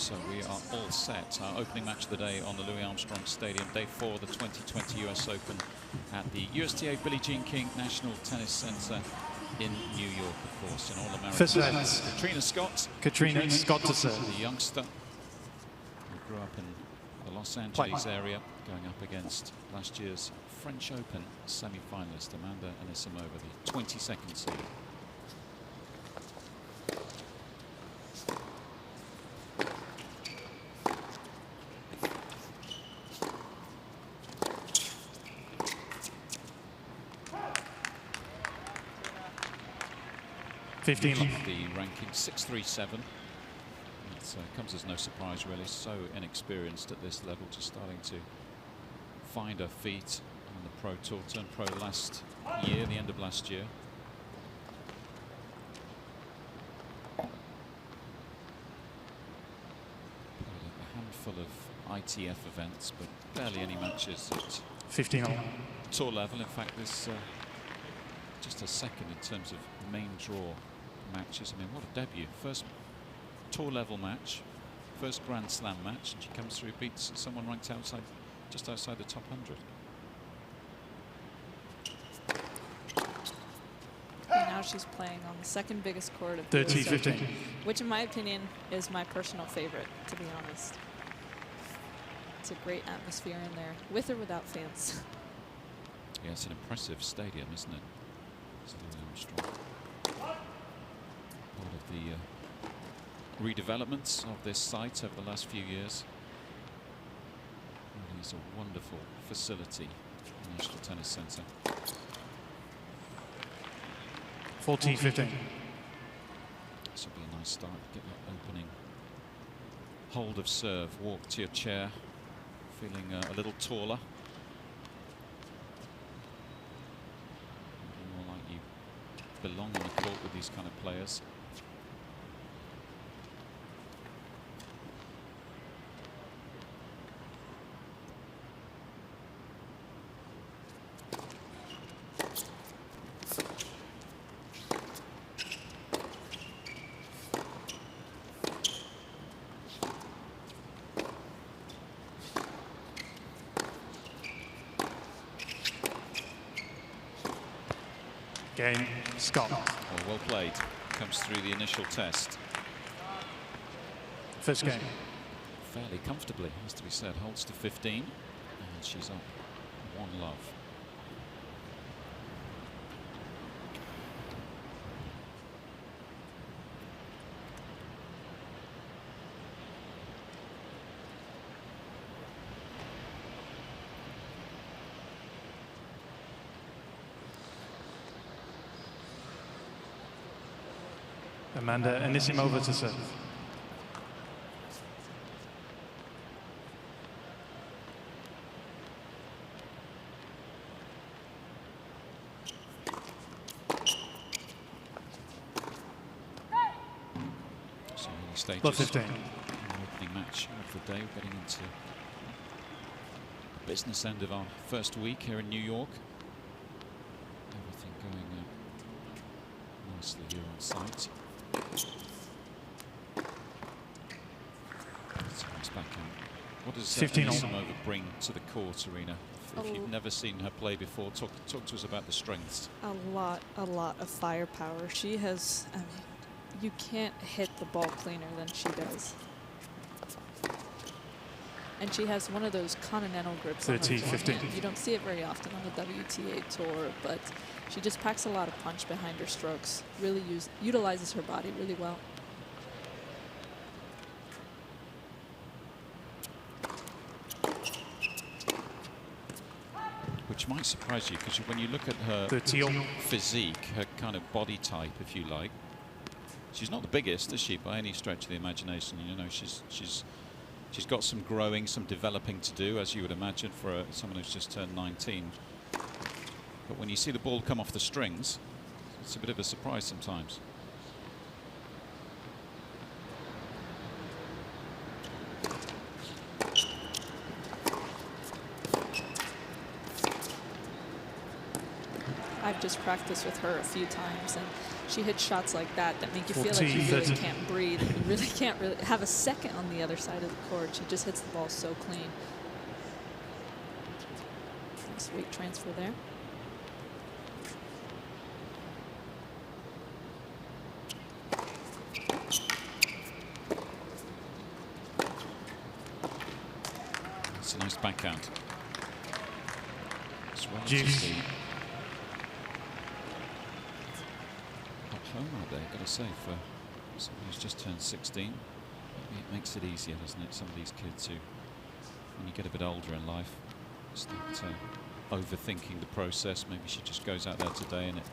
So we are all set. Our opening match of the day on the Louis Armstrong Stadium, day 4 of the 2020 US Open at the USTA Billie Jean King National Tennis Center in New York, of course. An All-American, Katrina Scott to serve. The youngster who grew up in the Los Angeles area, going up against last year's French Open semi-finalist Amanda Anisimova, the 22nd seed. The ranking 637. It comes as no surprise, really. So inexperienced at this level, just starting to find her feet on the pro tour. Turned pro last year, the end of last year. Played a handful of ITF events, but barely any matches at 15 tour level. In fact, this just a second in terms of main draw matches. I mean, what a debut. First tour level match, first Grand Slam match, and she comes through, beats someone ranked outside, just outside the top 100. And now she's playing on the second biggest court of 30-15, which in my opinion is my personal favorite, to be honest. It's a great atmosphere in there, with or without fans. Yeah, it's an impressive stadium, isn't it? It's Louis Armstrong. Part of the redevelopments of this site over the last few years. Really is a wonderful facility, the National Tennis Center. 14-15. This will be a nice start. Get that opening hold of serve. Walk to your chair, feeling a little taller. More like you belong on the court with these kind of players. Game, Scott. Well played. Comes through the initial test. First game. Fairly comfortably, has to be said. Holds to 15, and she's up 1-love. Amanda Anisimova to serve. So early stages. Love 15. Opening match of the day, getting into the business end of our first week here in New York. Everything going nicely here on site. What does Anisimova bring to the court, Arena? If you've never seen her play before, talk to us about the strengths. A lot of firepower. She has, I mean, you can't hit the ball cleaner than she does. And she has one of those continental grips. 30-15. You don't see it very often on the WTA tour, but she just packs a lot of punch behind her strokes. Really utilizes her body really well. Which might surprise you, because when you look at her physique, her kind of body type, if you like, she's not the biggest, is she, by any stretch of the imagination? You know, she's got some growing, some developing to do, as you would imagine, for someone who's just turned 19. But when you see the ball come off the strings, it's a bit of a surprise sometimes. I've just practiced with her a few times, and she hits shots like that that make you feel 14, like you really 13. can't breathe. And you really can't really have a second on the other side of the court. She just hits the ball so clean. Nice weight transfer there. It's a nice backhand. It's Juice. Up home out there, got to say, for someone who's just turned 16. Maybe it makes it easier, doesn't it? Some of these kids who, when you get a bit older in life, start overthinking the process. Maybe she just goes out there today and it.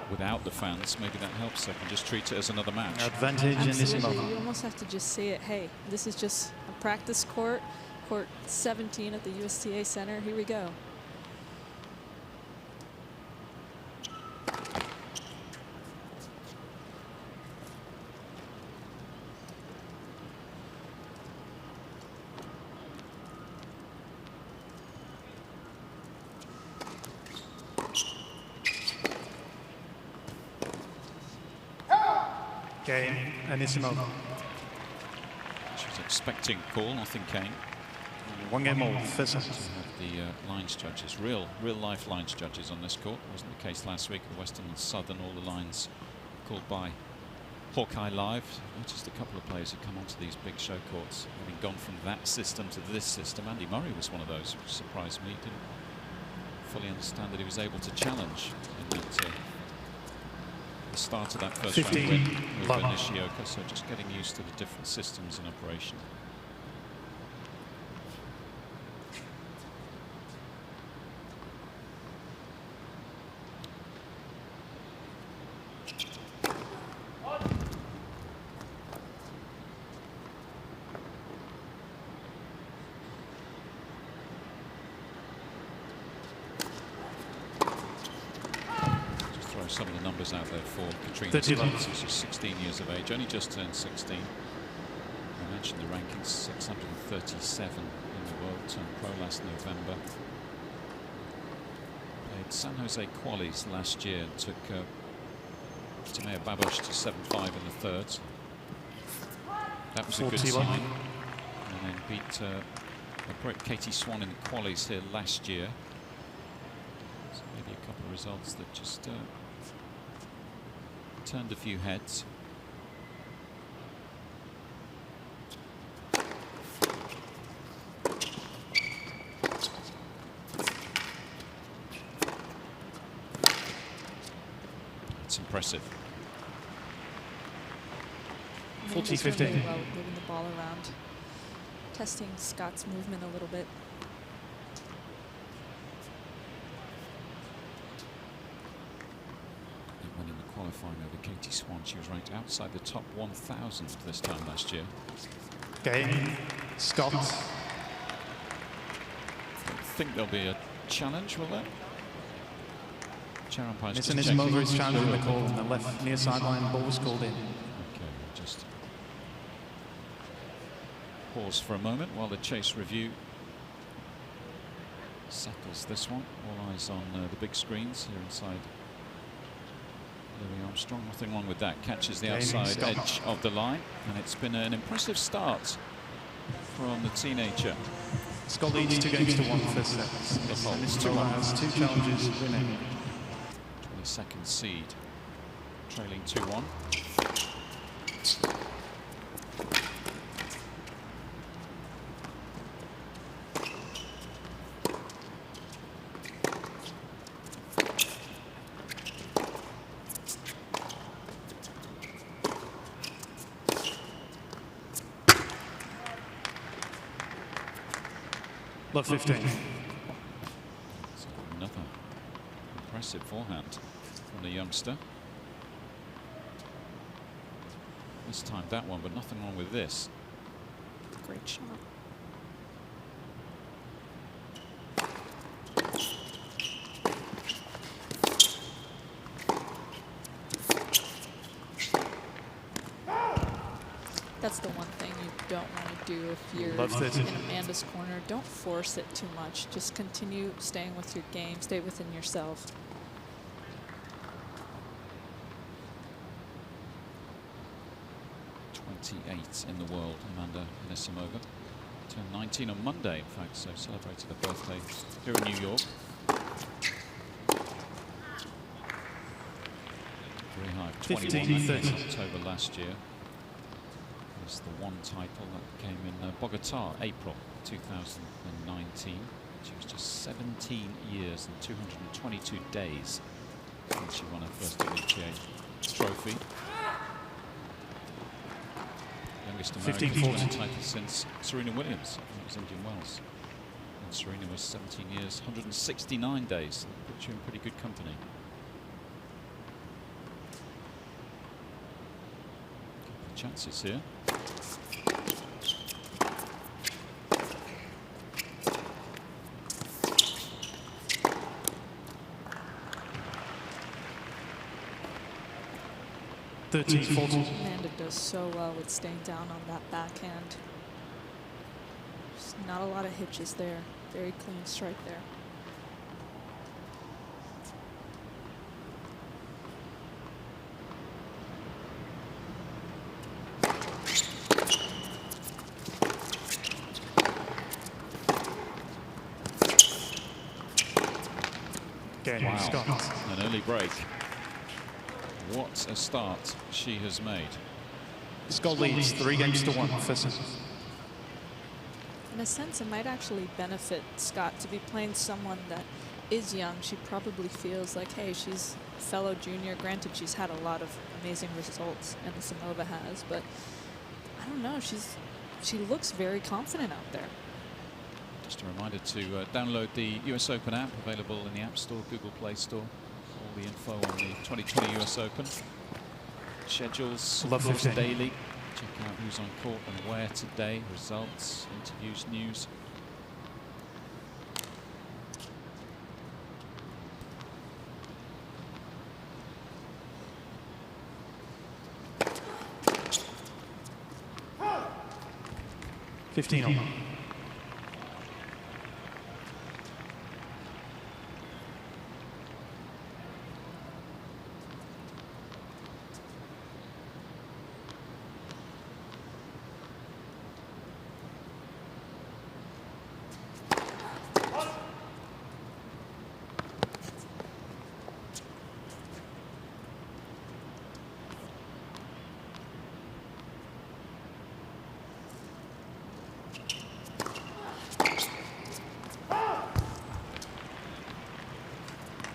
Without the fans, maybe that helps. They can just treat it as another match. Advantage Absolutely. Anisimova. You almost have to just say it. Hey, this is just a practice court. Court 17 at the USTA Center. Here we go. Game, Anisimova. She was expecting call, nothing came. 1 game all, first set. The lines judges, real life lines judges on this court. It wasn't the case last week at Western and Southern. All the lines called by Hawkeye Live. Just a couple of players who come onto these big show courts, having gone from that system to this system. Andy Murray was one of those, which surprised me. Didn't fully understand that he was able to challenge in that, the start of that first round 15, win over love. Nishioka. So just getting used to the different systems in operation. Some of the numbers out there for Katrina. 31. She's 16 years of age, only just turned 16. I mentioned the rankings, 637 in the world, turned pro last November. Played San Jose qualies last year and took Timea Babos to 7-5 in the thirds. That was a good 41. sign. And then beat Katie Swan in the qualies here last year. So maybe a couple of results that just turned a few heads. It's impressive. 40-15. Really well, moving the ball around, testing Scott's movement a little bit. Qualifying over Katie Swan, she was ranked outside the top 1,000 this time last year. Game, Scott. I think there'll be a challenge, will there? Chair umpire's Miss just Anisimova checking. is challenging the call on the left near sideline. Ball was called in. Okay, we'll just pause for a moment while the chase review settles this one. All eyes on the big screens here inside Louis Armstrong. Nothing wrong with that. Catches the outside edge of the line, and it's been an impressive start from the teenager. Scott leads 2 games to 1 first set. Anisimova has 2 challenges remaining. 22nd seed, trailing 2-1. Love 15. So another impressive forehand from the youngster. This time that one, but nothing wrong with this. Great shot. That's the one thing you don't if you're in Amanda's corner, don't force it too much. Just continue staying with your game. Stay within yourself. In the world, Amanda Anisimova. Turned 19 on Monday, in fact, so celebrated her birthday here in New York. Very high, 21 in October last year. It was the one title that came in Bogota, April 2019. She was just 17 years and 222 days since she won her first WTA trophy. Youngest American to win a title since Serena Williams. That was Indian Wells. And Serena was 17 years, 169 days. That puts you in pretty good company. Couple of chances here. Amanda does so well with staying down on that backhand. Just not a lot of hitches there. Very clean strike there. Wow, an early break. What a start she has made. Scott leads 3-1 for Scott. In a sense, it might actually benefit Scott to be playing someone that is young. She probably feels like, hey, she's a fellow junior. Granted, she's had a lot of amazing results, and Anisimova has, but I don't know. She looks very confident out there. Just a reminder to download the US Open app, available in the App Store, Google Play Store. All the info on the 2020 US Open. Schedules, of course, daily. Check out who's on court and where today. Results, interviews, news. (15-all).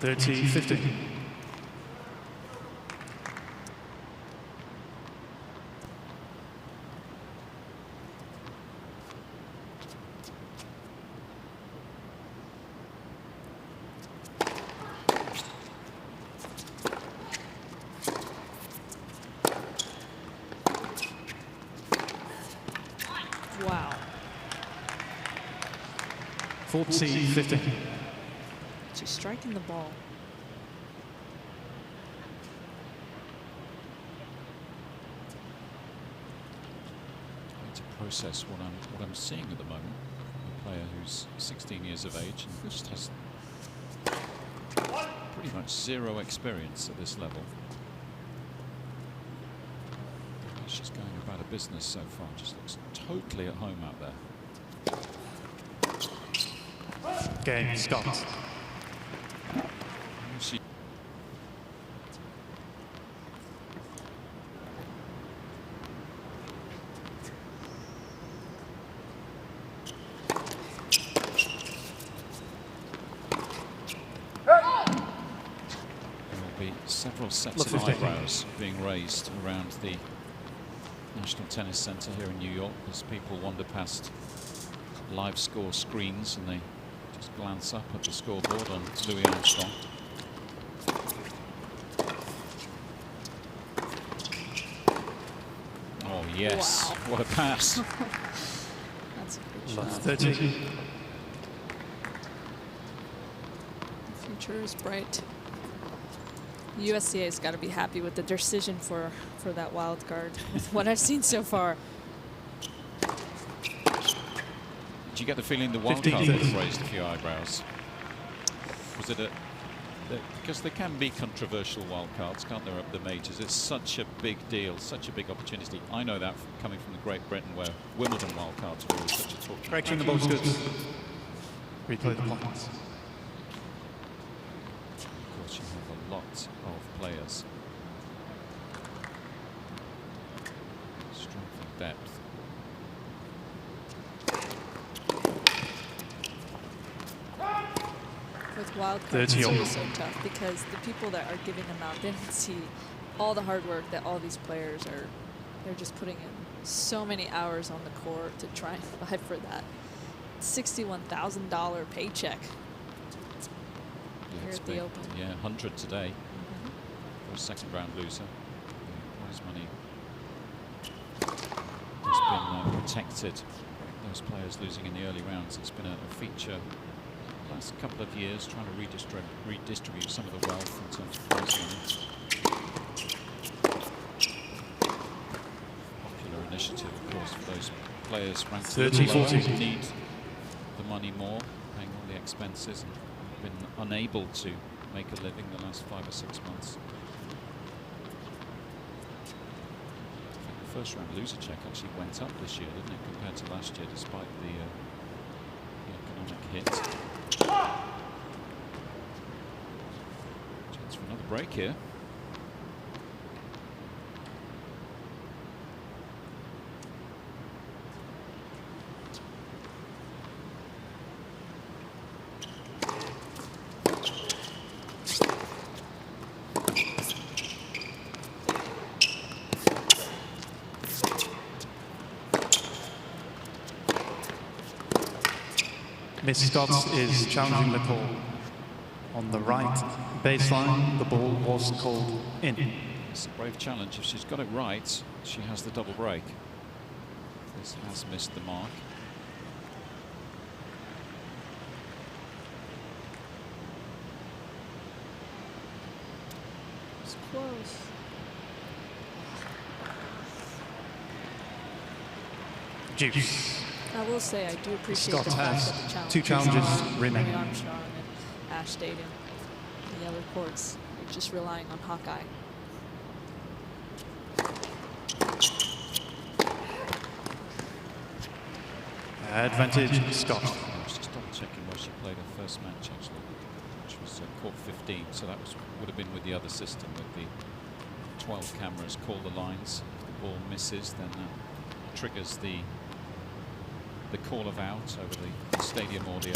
(30-15). Wow. 40-15. She's striking the ball. I need to process what I'm seeing at the moment. A player who's 16 years of age and just has pretty much zero experience at this level. She's going about her business so far. Just looks totally at home out there. Game, Scott. She There will be several sets of eyebrows being raised around the National Tennis Center here in New York as people wander past live score screens and they just glance up at the scoreboard on Louis Armstrong. Oh yes, Wow. what a pass. That's a good shot. 30. The future is bright. The USTA's got to be happy with the decision for that wild card with what I've seen so far. Do you get the feeling the wild card would have raised a few eyebrows? Was it because there can be controversial wild cards, can't there, at the majors? It's such a big deal, such a big opportunity. I know that coming from the Great Britain, where Wimbledon wild cards were always such a talk. Correction, the ball's good. Replay the points. Of course, you have a lot of players. Strength and depth. With wild cards, it's always so tough because the people that are giving them out, they don't see all the hard work that all these players are. They're just putting in so many hours on the court to try and fight for that $61,000 paycheck here at the Open. Yeah, 100 today for a second round loser. Prize money has been protected. Those players losing in the early rounds. It's been a feature last couple of years, trying to redistribute some of the wealth in terms of prize money. Popular initiative, of course, for those players ranked 30-40 who need the money more, paying all the expenses, and been unable to make a living the last 5 or 6 months. I think the first round loser check actually went up this year, didn't it, compared to last year, despite the economic hit. Chance for another break here. Miss Scott is challenging the call. On the right baseline, the ball was called in. It's a brave challenge. If she's got it right, she has the double break. This has missed the mark. It's close. Juice. I will say I do appreciate Scott the fact has that the challenge 2 challenges remaining. Louis Armstrong and Ash Stadium. The other courts are just relying on Hawkeye. Advantage, Scott. I was just double checking where she played her first match actually, which was court 15. So that would have been with the other system, with the 12 cameras call the lines. If the ball misses, then that triggers the call of out over the stadium audio.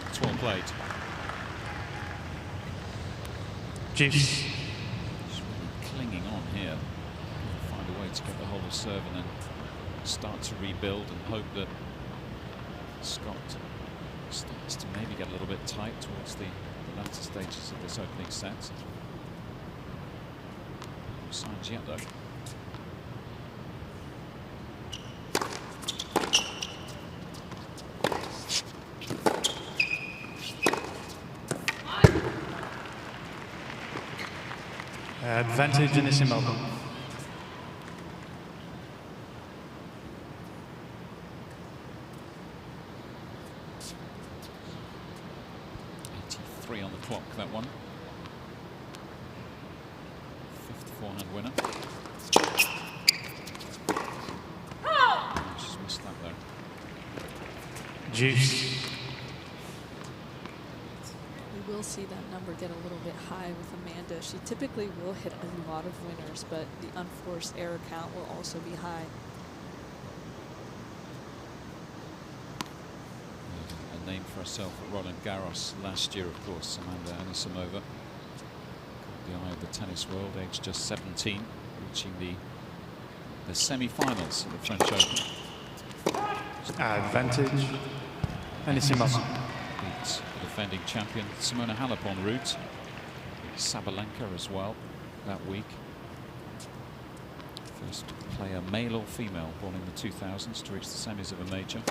It's well played. Juice. Just really clinging on here. Find a way to get the hold of serve and then start to rebuild and hope that Scott starts to maybe get a little bit tight towards the latter stages of this opening set. No signs yet, though. Advantage, Anisimova. On the clock, that one. 5th forehand winner. She's missed that though. Juice. We will see that number get a little bit high with Amanda. She typically will hit a lot of winners, but the unforced error count will also be high. Name for herself at Roland Garros last year, of course, Amanda Anisimova. Caught the eye of the tennis world, aged just 17, reaching the semi-finals of the French Open. Advantage, Anisimova. Beats the defending champion Simona Halep en route. Beat Sabalenka as well that week. First player, male or female, born in the 2000s to reach the semis of a major.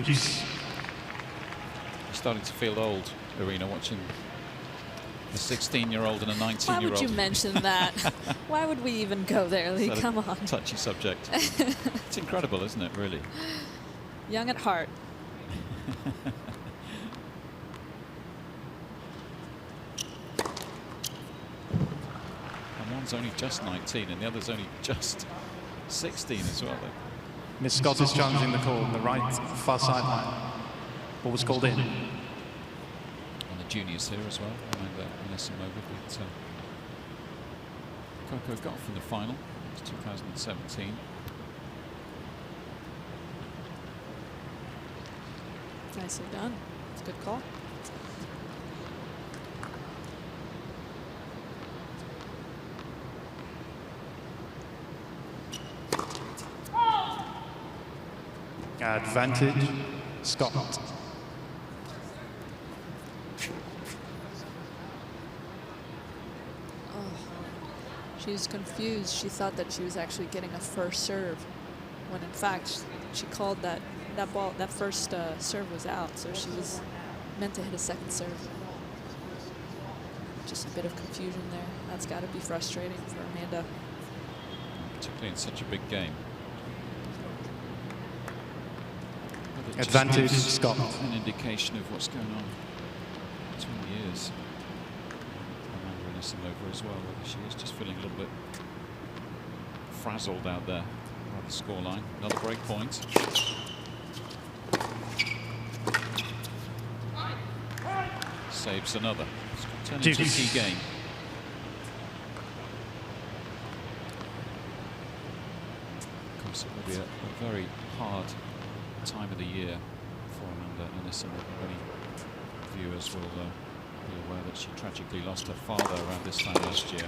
Deuce. Starting to feel old, Irina, watching a 16-year-old and a 19-year-old. Why would you mention that? Why would we even go there, Lee? Come on. Touchy subject. It's incredible, isn't it, really? Young at heart. And one's only just 19 and the other's only just 16 as well. Miss Scott is challenging the call on the right far sideline. Ball was called in. And the juniors here as well. Amanda Anisimova beat Coco Gauff in the final. It was 2017. Nicely done. It's a good call. Advantage, Scott. She's confused. She thought that she was actually getting a first serve, when in fact she called that first serve was out, so she was meant to hit a second serve. Just a bit of confusion there. That's got to be frustrating for Amanda. Particularly in such a big game. Advantage, Scott. An indication of what's going on between the ears. Amanda Anisimova as well, whether she is just feeling a little bit frazzled out there by the scoreline. Another break point. Saves another. It's going to turn into a key game. Of course, it will be a very hard time of the year for Amanda Anisimova. Many viewers will be aware that she tragically lost her father around this time last year.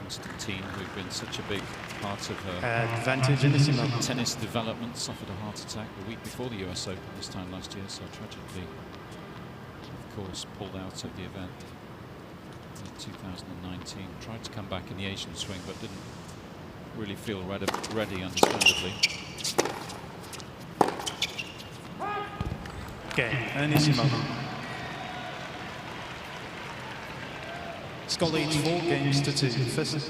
Constantine, who'd been such a big part of her Advantage, Anisimova. tennis development, suffered a heart attack the week before the US Open this time last year, so tragically, of course, pulled out of the event in 2019. Tried to come back in the Asian swing, but didn't really feel ready, understandably. Okay, Anisimova. Scott leads 4 games to 2. First.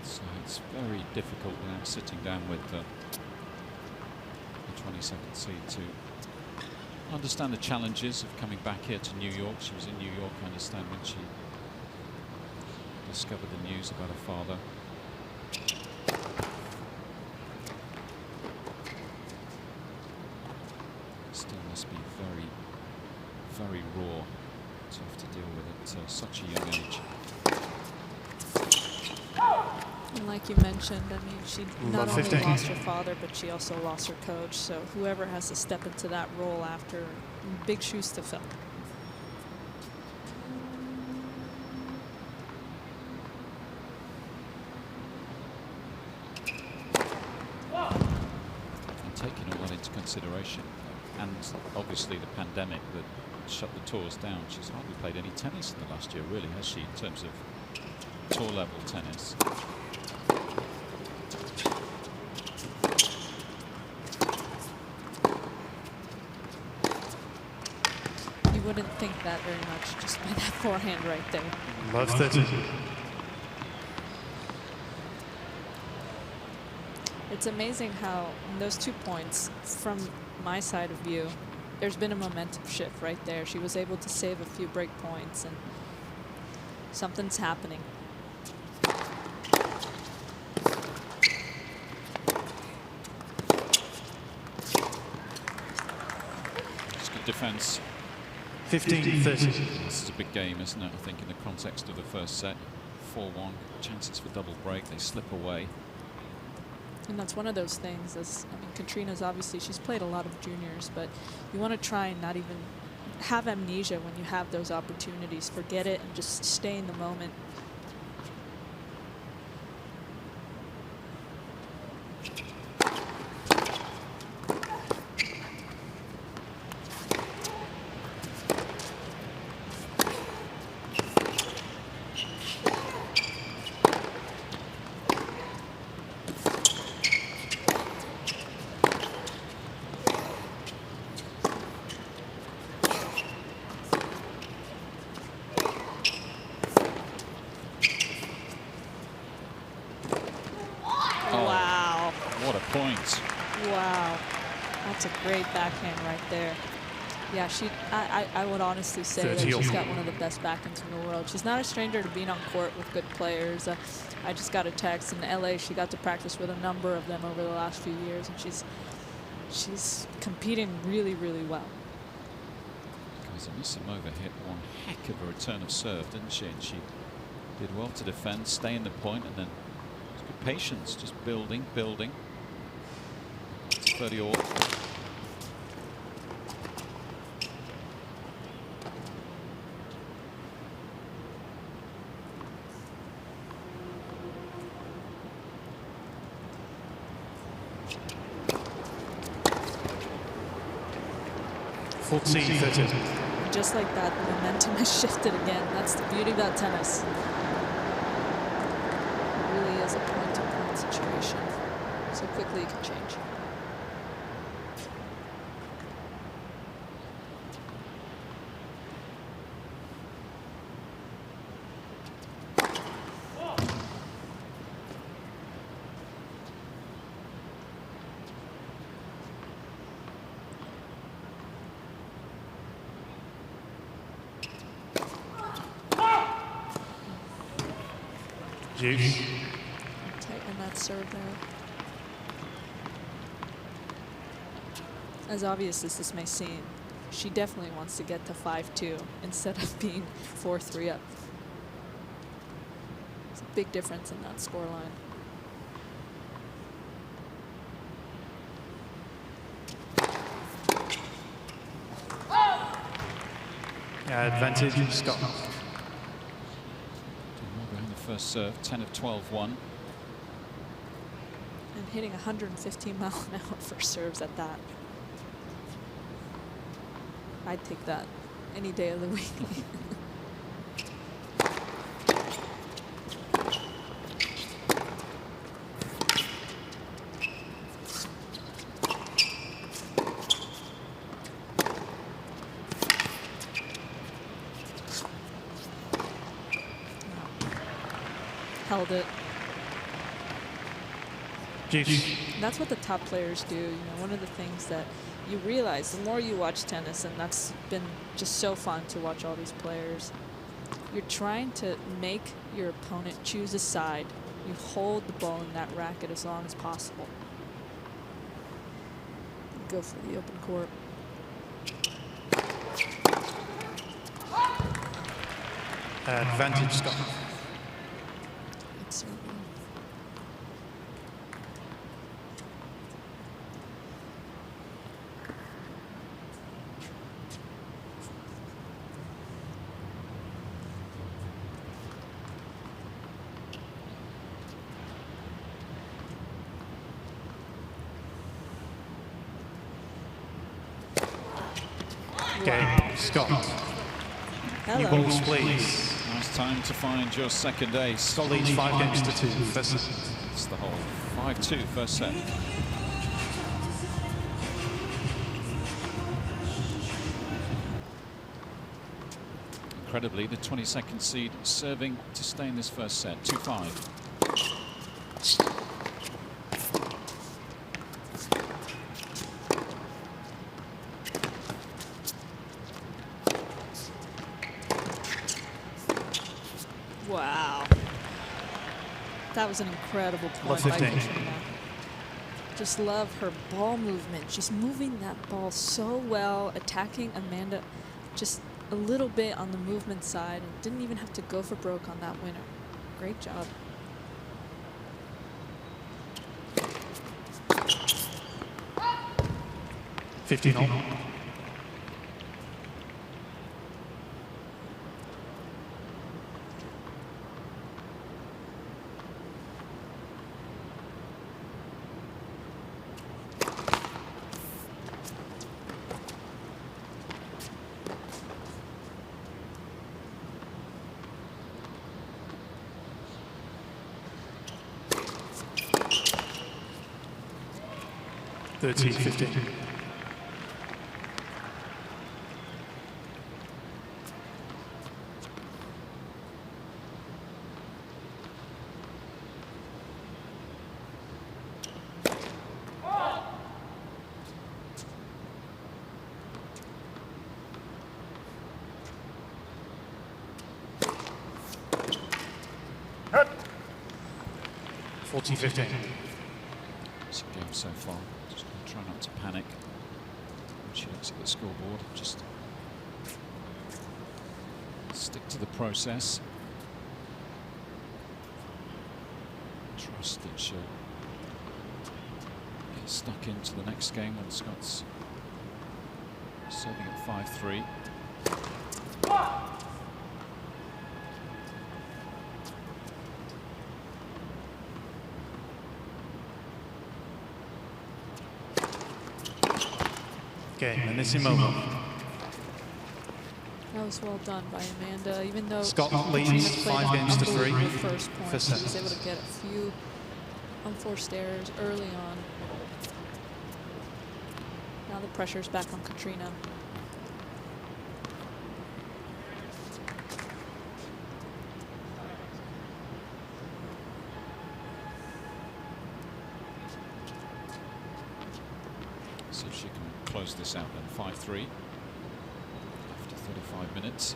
So it's very difficult without sitting down with the 22nd seed to understand the challenges of coming back here to New York. She was in New York, I understand, when she discovered the news about her father. Still must be very, very raw to have to deal with at such a young age. And like you mentioned, I mean, she not only 15. lost her father, but she also lost her coach. So whoever has to step into that role after, big shoes to fill. Taking all that into consideration, and obviously the pandemic that shut the tours down, she's hardly played any tennis in the last year, really, has she, in terms of tour level tennis? You wouldn't think that very much just by that forehand right there. Love 30. It's amazing how in those 2 points, from my side of view, there's been a momentum shift right there. She was able to save a few break points, and something's happening. It's good defense. 15-30. This is a big game, isn't it? I think in the context of the first set. 4-1, chances for double break, they slip away. And that's one of those things. I mean, Katrina's obviously, she's played a lot of juniors, but you want to try and not even have amnesia when you have those opportunities. Forget it and just stay in the moment. what a point. Wow. That's a great backhand right there. Yeah, I would honestly say that she's got one of the best backhands in the world. She's not a stranger to being on court with good players. I just got a text in LA. She got to practice with a number of them over the last few years, and she's competing really, really well. Because Anisimova hit one heck of a return of serve, didn't she? And she did well to defend, stay in the point, and then good patience, just building. It's 30 all. Just like that, the momentum has shifted again. That's the beauty about tennis. It really is a point-to-point situation. So quickly it can change. Tighten that serve there. As obvious as this may seem, she definitely wants to get to 5-2 instead of being 4-3 up. It's a big difference in that scoreline. Advantage Scott. First serve, 10 of 12-1. And hitting 115 miles an hour for serves at that. I'd take that any day of the week. Held it. That's what the top players do. You know, one of the things that you realize the more you watch tennis, and that's been just so fun to watch all these players, you're trying to make your opponent choose a side. You hold the ball in that racket as long as possible. Go for the open court. Advantage Scott. Game, Scott. New balls, please. Nice time to find your second ace. Scott leads 5 games to 2. First set. It's the whole 5-2 first set. Incredibly, the 22nd seed serving to stay in this first set. 2-5. Wow. That was an incredible point by Katrina. Just love her ball movement. She's moving that ball so well, attacking Amanda just a little bit on the movement side, and didn't even have to go for broke on that winner. Great job. $15. $13.15. 40-15. It's a game so far. Just gonna try not to panic when she looks at the scoreboard. Just stick to the process. Trust that she'll get stuck into the next game when Scott's serving at 5-3. Okay, Anisimova. That was well done by Amanda, even though Scott Katrina leads played 5 games to 3 unbelievable first point. for She was sets. able to get a few unforced errors early on. Now the pressure's back on Katrina. See if she can close this out then. 5-3 after 35 minutes.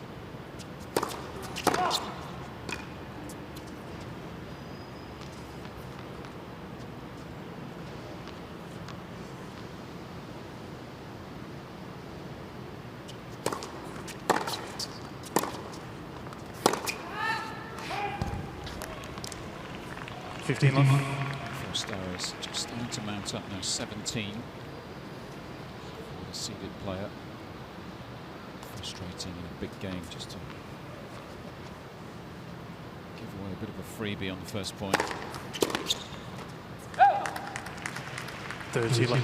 Forced errors just starting to mount up now. 17 for the seeded player. Frustrating in a big game just to give away a bit of a freebie on the first point. 30-11.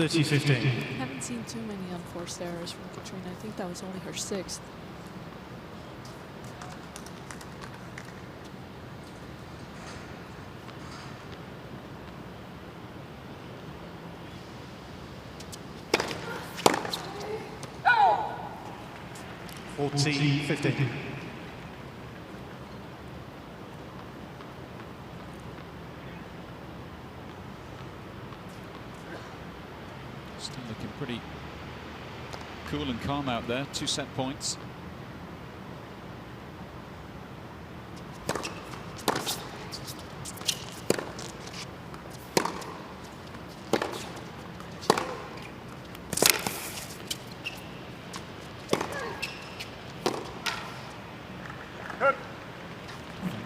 Haven't seen too many unforced errors from Katrina. I think that was only her 6th. Still looking pretty cool and calm out there. 2 set points.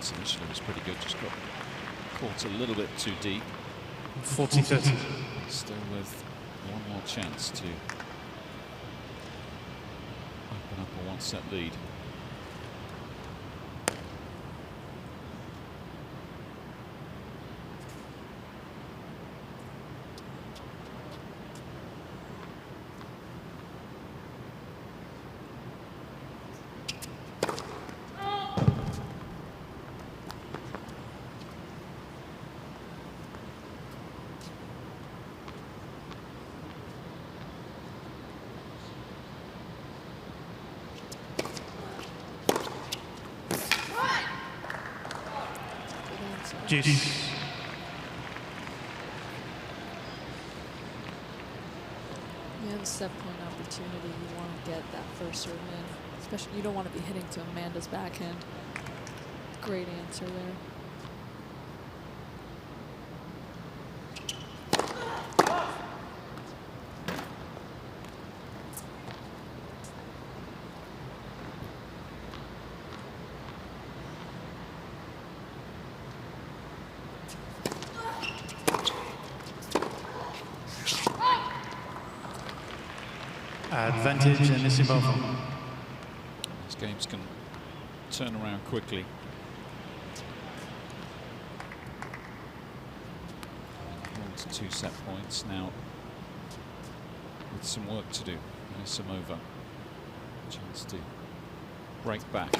Defense initially was pretty good, just got caught a little bit too deep. 40-30. Still with one more chance to open up a 1-set lead. Juice. You have a set point opportunity. You want to get that first serve in. Especially, you don't want to be hitting to Amanda's backhand. Great answer there. Advantage Anisimova. These games can turn around quickly. Holds 2 set points now with some work to do. Anisimova, chance to break back.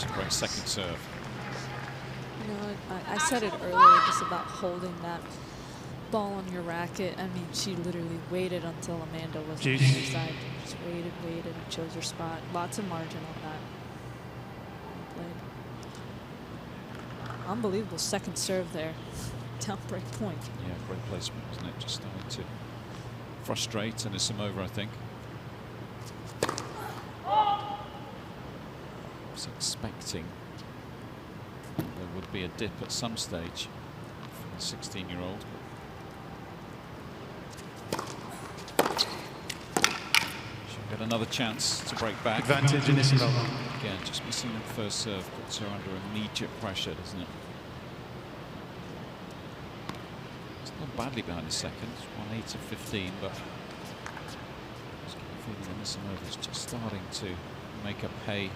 It's a great second serve. You know, I said it earlier just about holding that ball on your racket. I mean, she literally waited until Amanda was on the other side. Just waited, and chose her spot. Lots of margin on that. Played. Unbelievable second serve there. Down break point. Yeah, great placement, wasn't it? Just starting to frustrate Anisimova, I think. I was expecting there would be a dip at some stage for the 16-year-old. She'll get another chance to break back. Advantage Anisimova. Again, just missing that first serve puts her under immediate pressure, doesn't it? It's not badly behind the second. It's 1-8 of 15, but I was feeling Anisimova's just starting to make her pay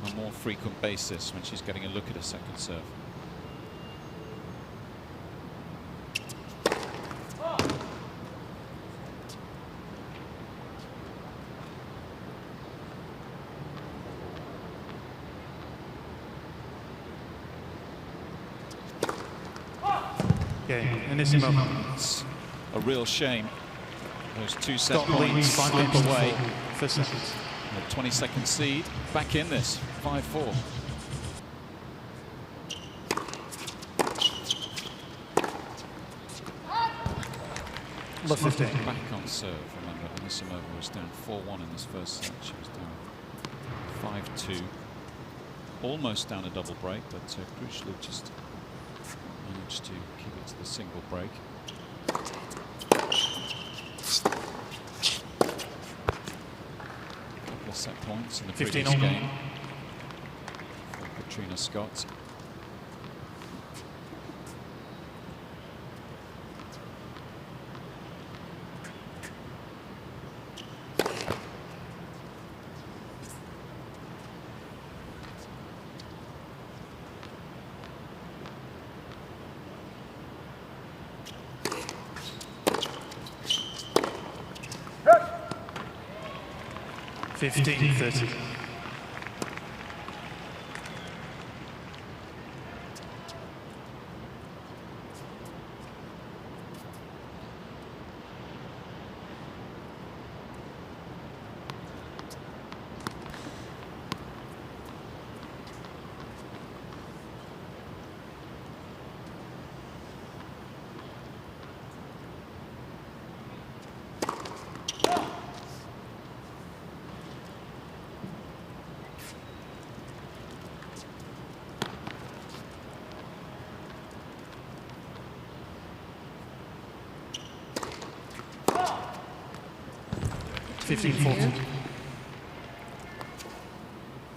on a more frequent basis when she's getting a look at her second serve. Anisimova. It's a real shame. Those two set Stop points slip away. For seconds. The 22nd seed back in this 5-4. Love 15. Back on serve. Remember, Anisimova was down 4-1 in this first set. She was down 5-2. Almost down a double break, but crucially just managed to keep it to the single break. A couple of set points in the previous game for Katrina Scott. Fifteen 30.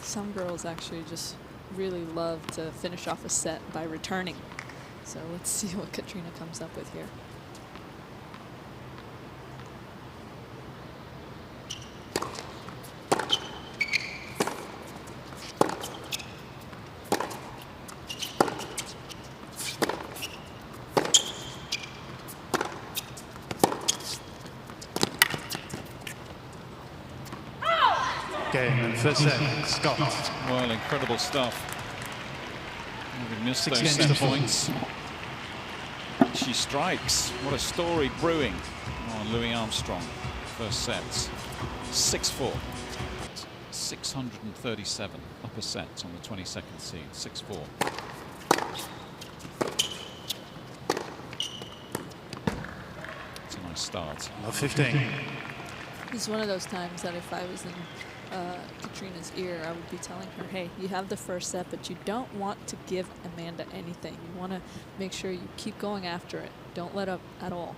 Some girls actually just really love to finish off a set by returning. So let's see what Katrina comes up with here. Game and first set, Scott. Well, incredible stuff. Having missed those 6 set games to points. She strikes. What a story brewing on Louis Armstrong. First sets. 6-4. 637 upper sets on the 22nd seed. 6-4. It's a nice start. Love 15. It's one of those times that if I was in Katrina's ear, I would be telling her, hey, you have the first set, but you don't want to give Amanda anything. You want to make sure you keep going after it. Don't let up at all.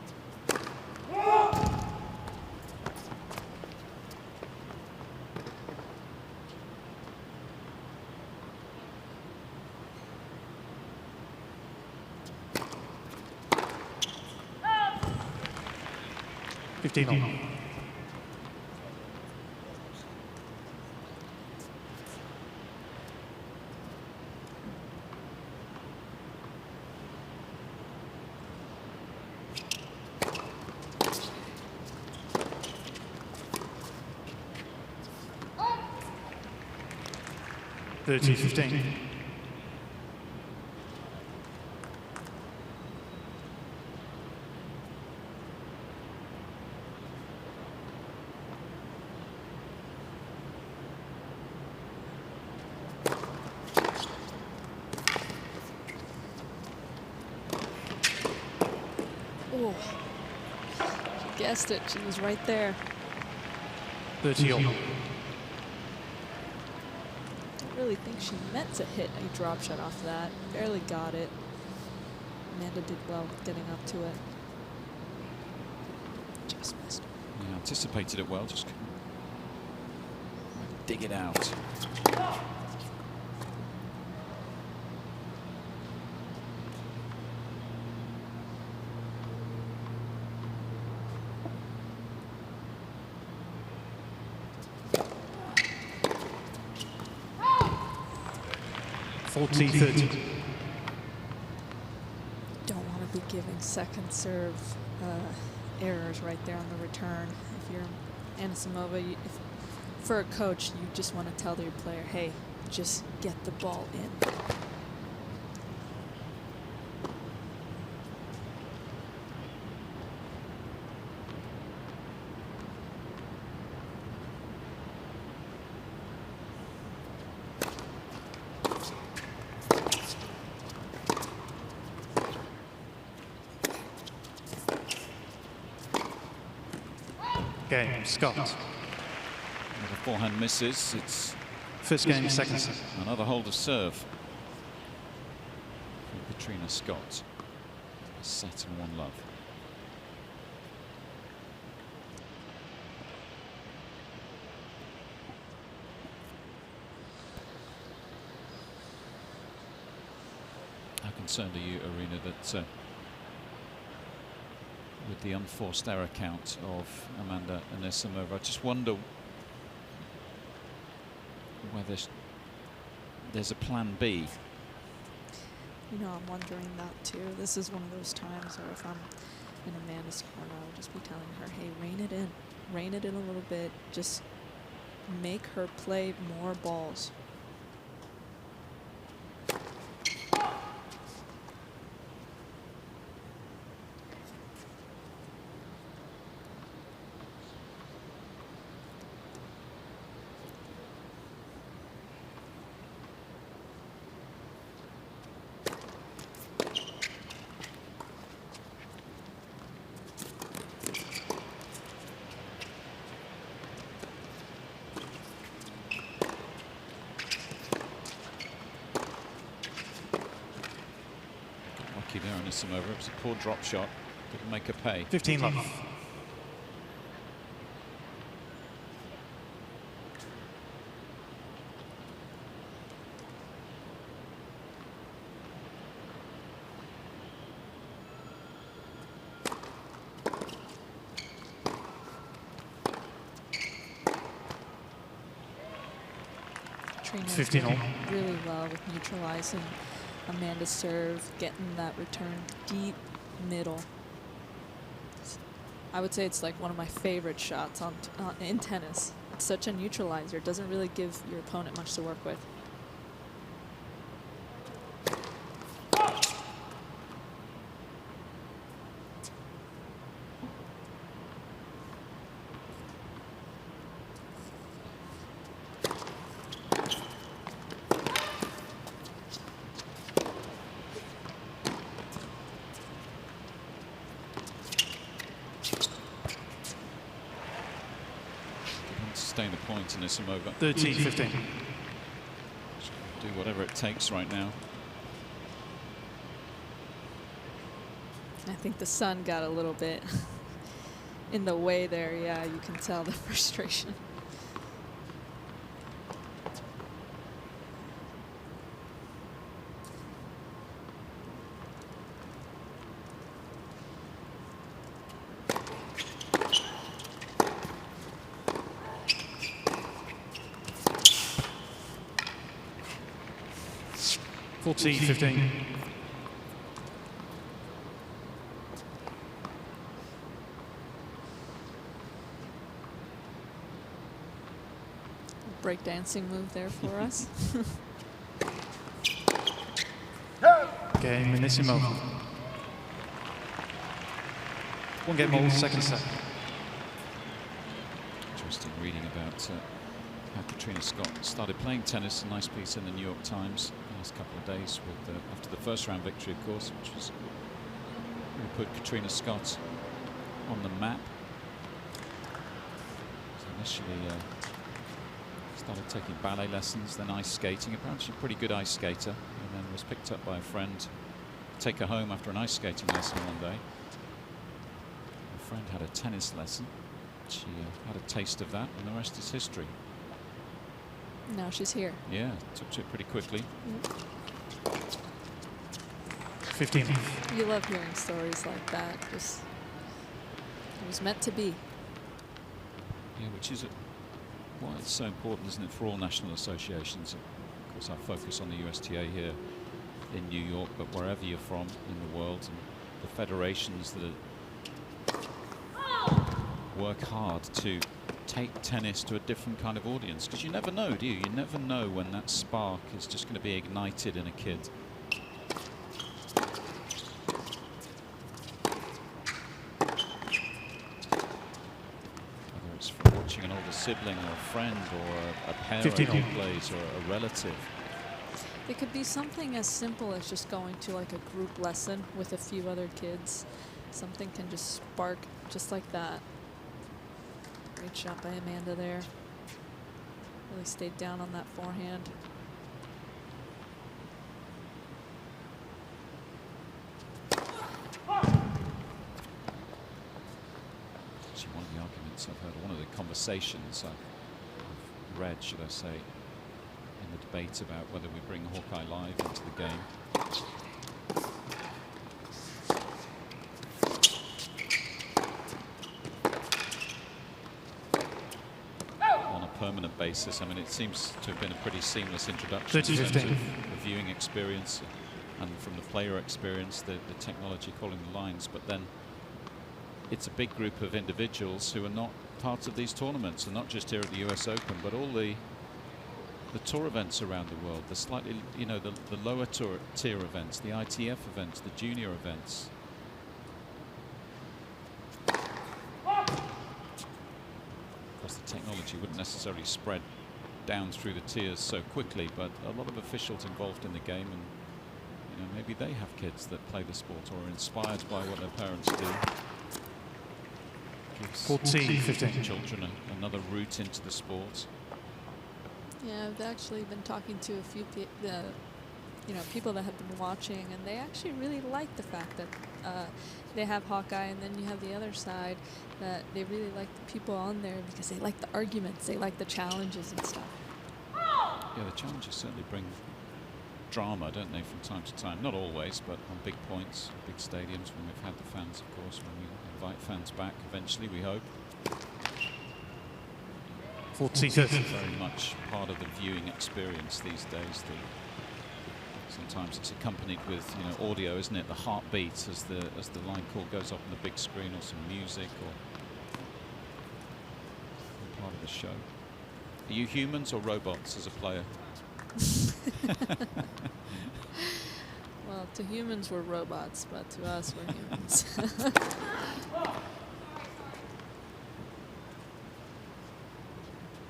$15. 30-15. Oh, she guessed it. She was right there. 30-all. I don't really think she meant to hit a drop shot off that. Barely got it. Amanda did well getting up to it. Just missed. Yeah, anticipated it well, just couldn't dig it out. Don't want to be giving second serve errors right there on the return. If you're Anisimova, for a coach, you just want to tell your player, hey, just get the ball in. Game, Scott. Another forehand misses. It's First game, second set. another hold of serve for Katrina Scott. Set and 1 love. How concerned are you, Arena, that with the unforced error count of Amanda Anisimova, I just wonder whether there's a plan B. You know, I'm wondering that too. This is one of those times where if I'm in Amanda's corner, I'll just be telling her, hey, rein it in. Rein it in a little bit. Just make her play more balls. There, Anisimova. It was a poor drop shot. Didn't make her pay. 15 love. Katrina's 15 all. doing really well with neutralizing Amanda's serve, getting that return deep middle. I would say it's like one of my favorite shots in tennis. It's such a neutralizer. It doesn't really give your opponent much to work with. Sustain the point, Anisimova. 13-15. Do whatever it takes right now. I think the sun got a little bit in the way there. Yeah, you can tell the frustration. Fourteen, 15. breakdancing move there for us. Game Anisimova. 1 game all, second set. Interesting reading about how Katrina Scott started playing tennis. A nice piece in the New York Times the last couple of days with after the first round victory, of course, which was really put Katrina Scott on the map. So initially started taking ballet lessons, then ice skating. Apparently she's a pretty good ice skater, and then was picked up by a friend to take her home after an ice skating lesson one day. Her friend had a tennis lesson. She had a taste of that, and the rest is history. Now she's here. Yeah, took to it pretty quickly. 15. You love hearing stories like that. Just, it was meant to be. Yeah, which is why it's so important, isn't it, for all national associations? Of course, I focus on the USTA here in New York, but wherever you're from in the world, and the federations that work hard to take tennis to a different kind of audience, because you never know, do you? You never know when that spark is just going to be ignited in a kid. Whether it's from watching an older sibling or a friend or a parent 15. who plays or a relative. It could be something as simple as just going to like a group lesson with a few other kids. Something can just spark just like that. Great shot by Amanda there. Really stayed down on that forehand. Actually, one of the arguments I've heard, one of the conversations I've read, should I say, in the debate about whether we bring Hawkeye Live into the game. Permanent basis. I mean, it seems to have been a pretty seamless introduction in terms of the viewing experience and from the player experience, the technology calling the lines, but then it's a big group of individuals who are not part of these tournaments, and not just here at the US Open, but all the tour events around the world, the slightly, you know, the lower tier events, the ITF events, the junior events. The technology wouldn't necessarily spread down through the tiers so quickly, but a lot of officials involved in the game, and you know, maybe they have kids that play the sport or are inspired by what their parents do. Gives 14, 15. children another route into the sport. Yeah, I've actually been talking to a few people that have been watching, and they actually really like the fact that they have Hawkeye, and then you have the other side that they really like the people on there because they like the arguments, they like the challenges and stuff. Yeah, the challenges certainly bring drama, don't they, from time to time? Not always, but on big points, big stadiums, when we've had the fans, of course, when we invite fans back eventually, we hope. 40, Very much part of the viewing experience these days. Sometimes it's accompanied with, you know, audio, isn't it? The heartbeat as the line call goes up on the big screen, or some music, or part of the show. Are you humans or robots as a player? Well, to humans we're robots, but to us we're humans. I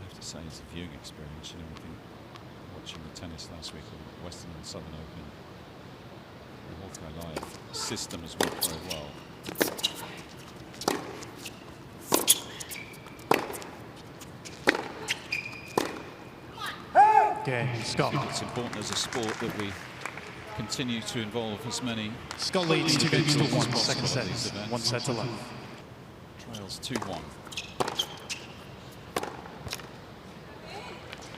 have to say, it's a viewing experience, you know, I think watching the tennis last week, or Western and Southern Open, the Hawkeye Live system has worked very well. Game, Scott. I think it's important as a sport that we continue to involve as many. Scott leads 2 games to 1, as second possible set, at these events. 1 set to love. Trails 2-1.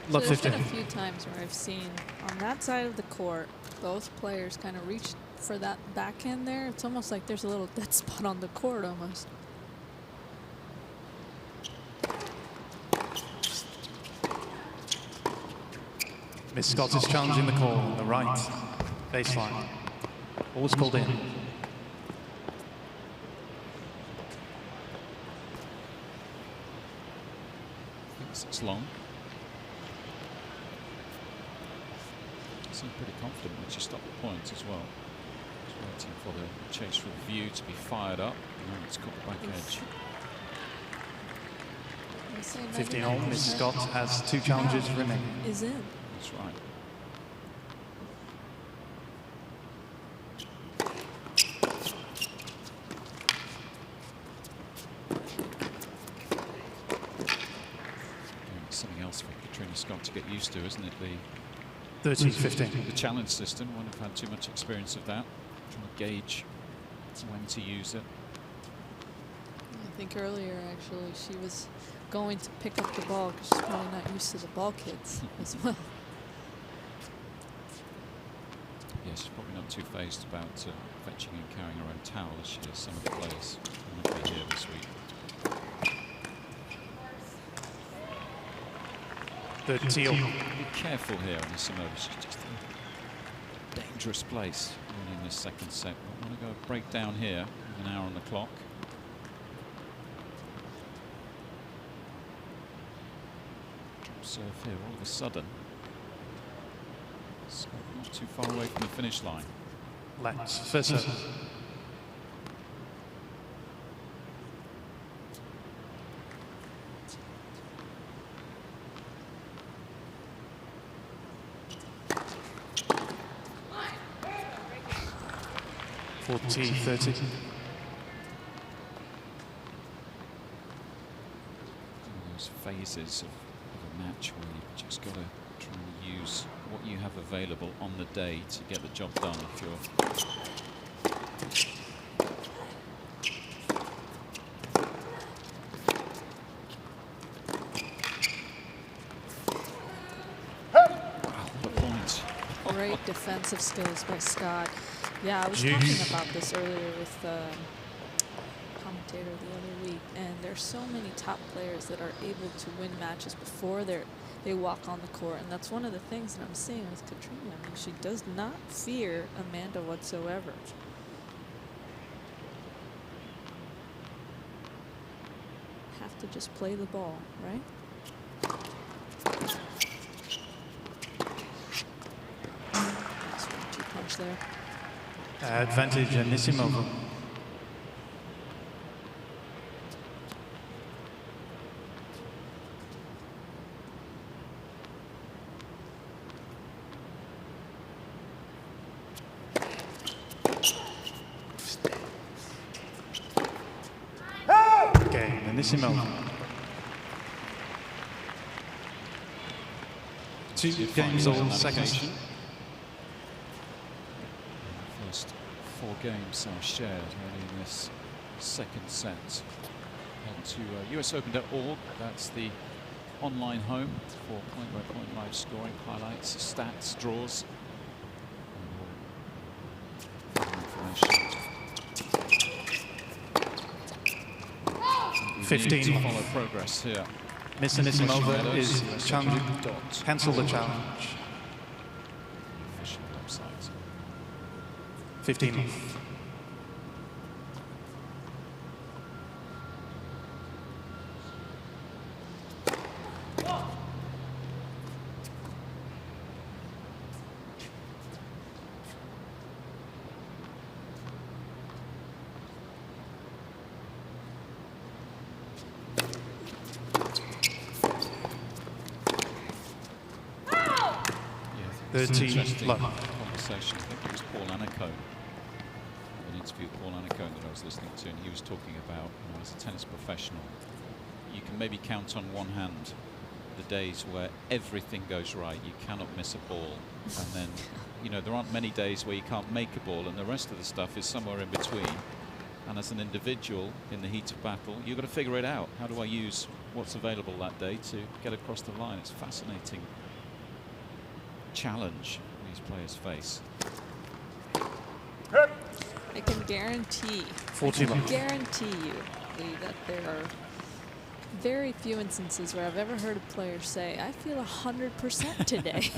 So Love there's been 15. a few times where I've seen on that side of the court, both players kind of reach for that backhand there. It's almost like there's a little dead spot on the court almost. Miss Scott is challenging the call on the right baseline. All's called in. It's long. Seemed pretty confident when she stopped the point as well. Just waiting for the chase review to be fired up. And it's caught the back edge. 15 all. Miss Scott has 2 challenges remaining. Is in. That's right. Something else for Katrina Scott to get used to, isn't it? The 13-15. The challenge system. Wouldn't have had too much experience of that. Trying to gauge when to use it. I think earlier, actually, she was going to pick up the ball because she's probably not used to the ball kids as well. Yeah, she's probably not too phased about fetching and carrying her own towel as she is some of the players who might be here this week. 13 all. Be careful here, Anisimova. She's just in a dangerous place in this second set. I want to go break down here. An hour on the clock. Drop serve here all of a sudden. Scott not too far away from the finish line. Let's first serve. Thirty. Those phases of a match where you've just got to try and use what you have available on the day to get the job done. If wow, what a point. Great defensive skills by Scott. Yeah, I was talking about this earlier with the commentator the other week, and there's so many top players that are able to win matches before they walk on the court, and that's one of the things that I'm seeing with Katrina. I mean, she does not fear Amanda whatsoever. Have to just play the ball, right? Nice 1-2 punch there. Advantage Anisimova. Okay, Anisimova. 2 games all seconds. First 4 games are shared early in this second set. Head to USOpen.org. That's the online home for point-by-point live scoring, highlights, stats, draws. Information. 15. To follow progress here. Miss Anisimova is challenging. Cancel the challenge. Official website. 15. Interesting Low. conversation. I think it was Paul Anacone, an interview with Paul Anacone that I was listening to, and he was talking about, as a tennis professional, you can maybe count on one hand the days where everything goes right, you cannot miss a ball, and then, there aren't many days where you can't make a ball, and the rest of the stuff is somewhere in between. And as an individual in the heat of battle, you've got to figure it out. How do I use what's available that day to get across the line? It's fascinating challenge these players face. I can guarantee you, Lee, that there are very few instances where I've ever heard a player say, I feel 100% today.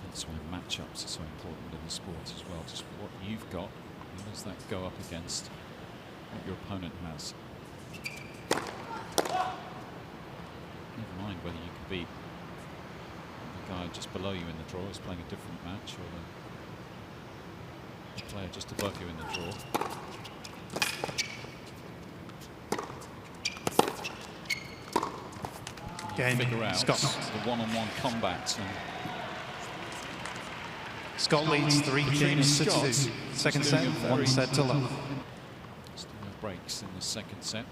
That's why matchups are so important in the sport as well. Just what you've got, how does that go up against what your opponent has? beat the guy just below you in the draw is playing a different match, or the player just above you in the draw. Figure out Scott. the one-on-one combat. Scott leads 3 games to 2. Second set, 1 set to love. Still no breaks in the second set.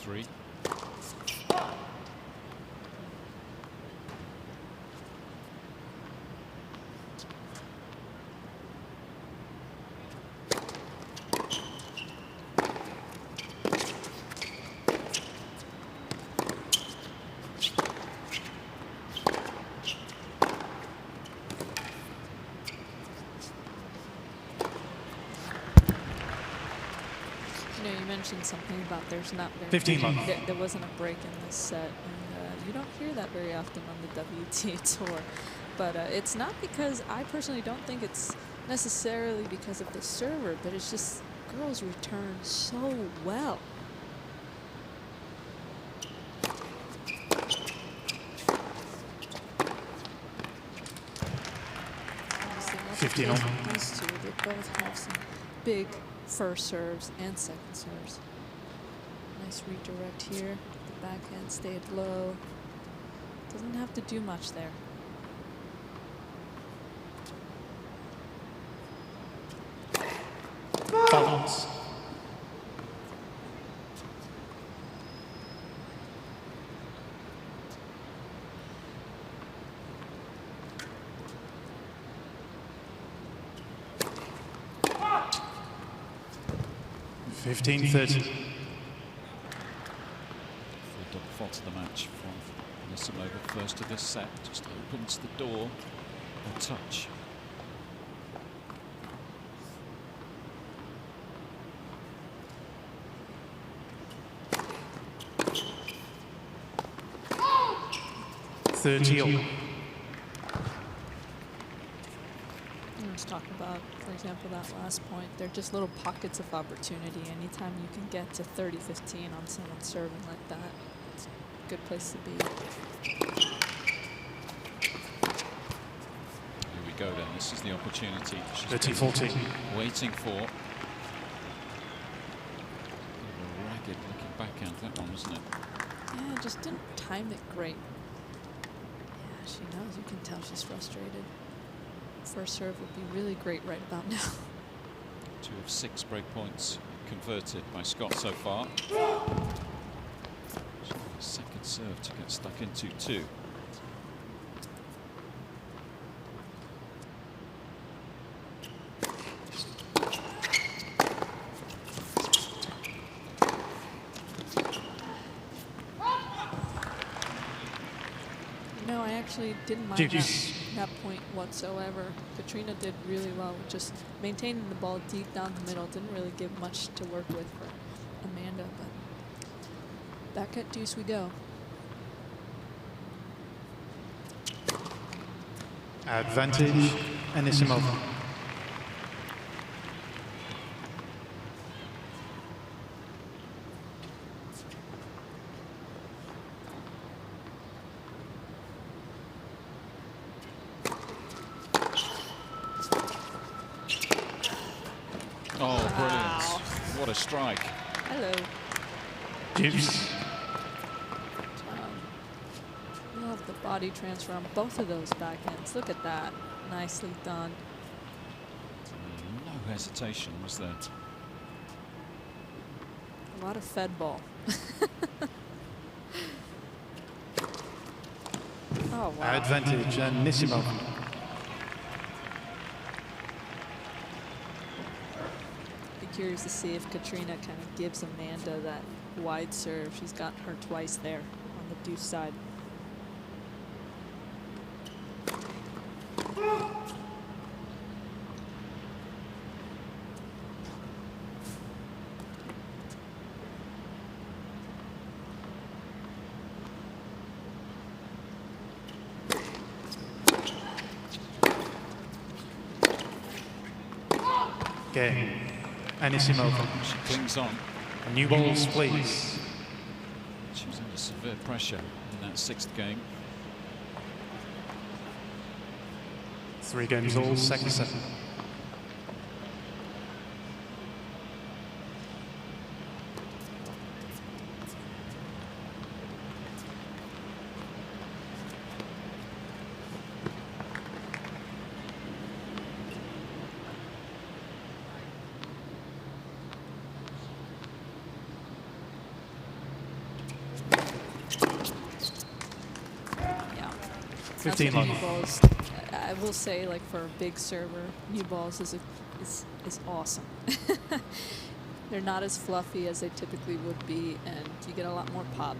2-3. You mentioned something about there's not very 15 love. There wasn't a break in this set, and you don't hear that very often on the WTA tour. But it's not because, I personally don't think it's necessarily because of the server, but it's just girls return so well. Obviously, 15 all. These two, they both have some big first serves and second serves. Nice redirect here. The backhand stayed low. Doesn't have to do much there. Follows. Full 15-30. double fault of the match from Anisimova. First of this set, just opens the door a touch. I was talking about, for example, that last point. They're just little pockets of opportunity. Anytime you can get to 30-15 on someone serving like that, it's a good place to be. Here we go then. This is the opportunity. 30-14. Waiting for. A ragged looking backhand, that one, wasn't it? Yeah, just didn't time it great. Yeah, she knows. You can tell she's frustrated. First serve would be really great right about now. 2 of 6 break points converted by Scott so far. Second serve to get stuck into 2. No, I actually didn't mind that point whatsoever. Katrina did really well with just maintaining the ball deep down the middle. Didn't really give much to work with for Amanda, but back at deuce we go. Advantage, Anisimova. Oh, brilliant. What a strike. Hello. Deuce. Love the body transfer on both of those backhands. Look at that. Nicely done. No hesitation, was there? A lot of fed ball. Oh, wow. Advantage, Anisimova. Be curious to see if Katrina kind of gives Amanda that wide serve. She's got her twice there on the deuce side. Game. Anisimova. She clings on. New balls, please. She was under severe pressure in in that 6th game. 3 games all, second set. Yeah. 15 New love. balls, I will say, like, for a big server, new balls is awesome. They're not as fluffy as they typically would be, and you get a lot more pop.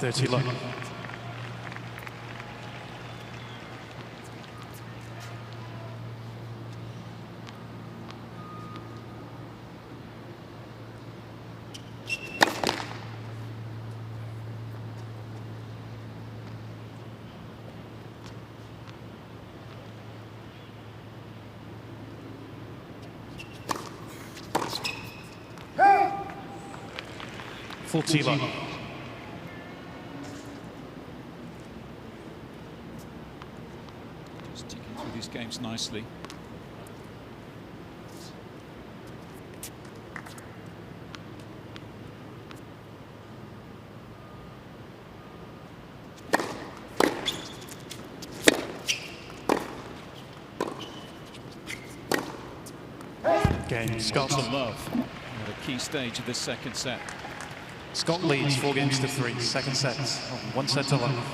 Dirty luck. Full tee luck. Just ticking through these games nicely. Game, Scott. Lots of love at a key stage of this 2nd set. Scott leads 4 games to 3. Second set. 1 set to love.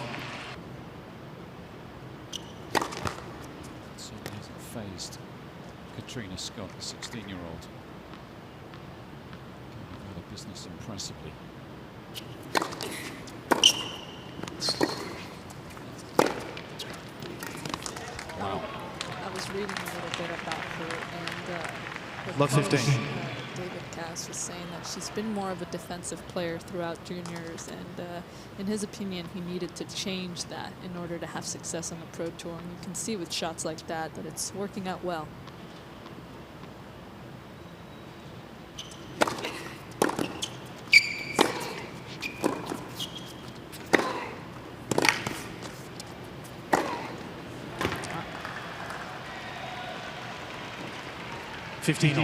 Certainly hasn't phased Katrina Scott, the 16-year-old. Going out of business impressively. Wow. I was reading a little bit about her, and her Love coach, 15. David Cass was saying that she's been more of a defensive player throughout juniors, and in his opinion, he needed to change that in order to have success on the Pro Tour. And you can see with shots like that it's working out well. $15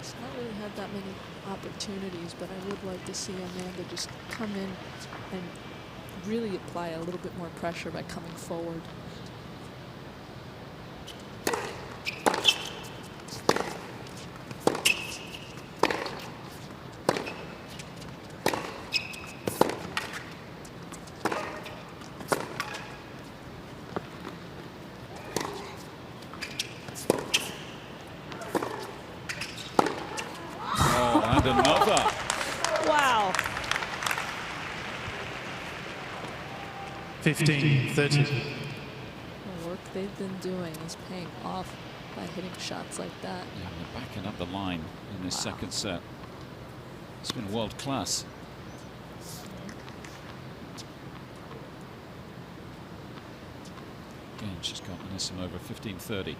She's not really had that many opportunities, but I would like to see Amanda just come in and really apply a little bit more pressure by coming forward. And another. Wow. 15, 30. The work they've been doing is paying off by hitting shots like that. Yeah, they're backing up the line in this 2nd set. It's been world class. Again, she's got Anisimova 15-30.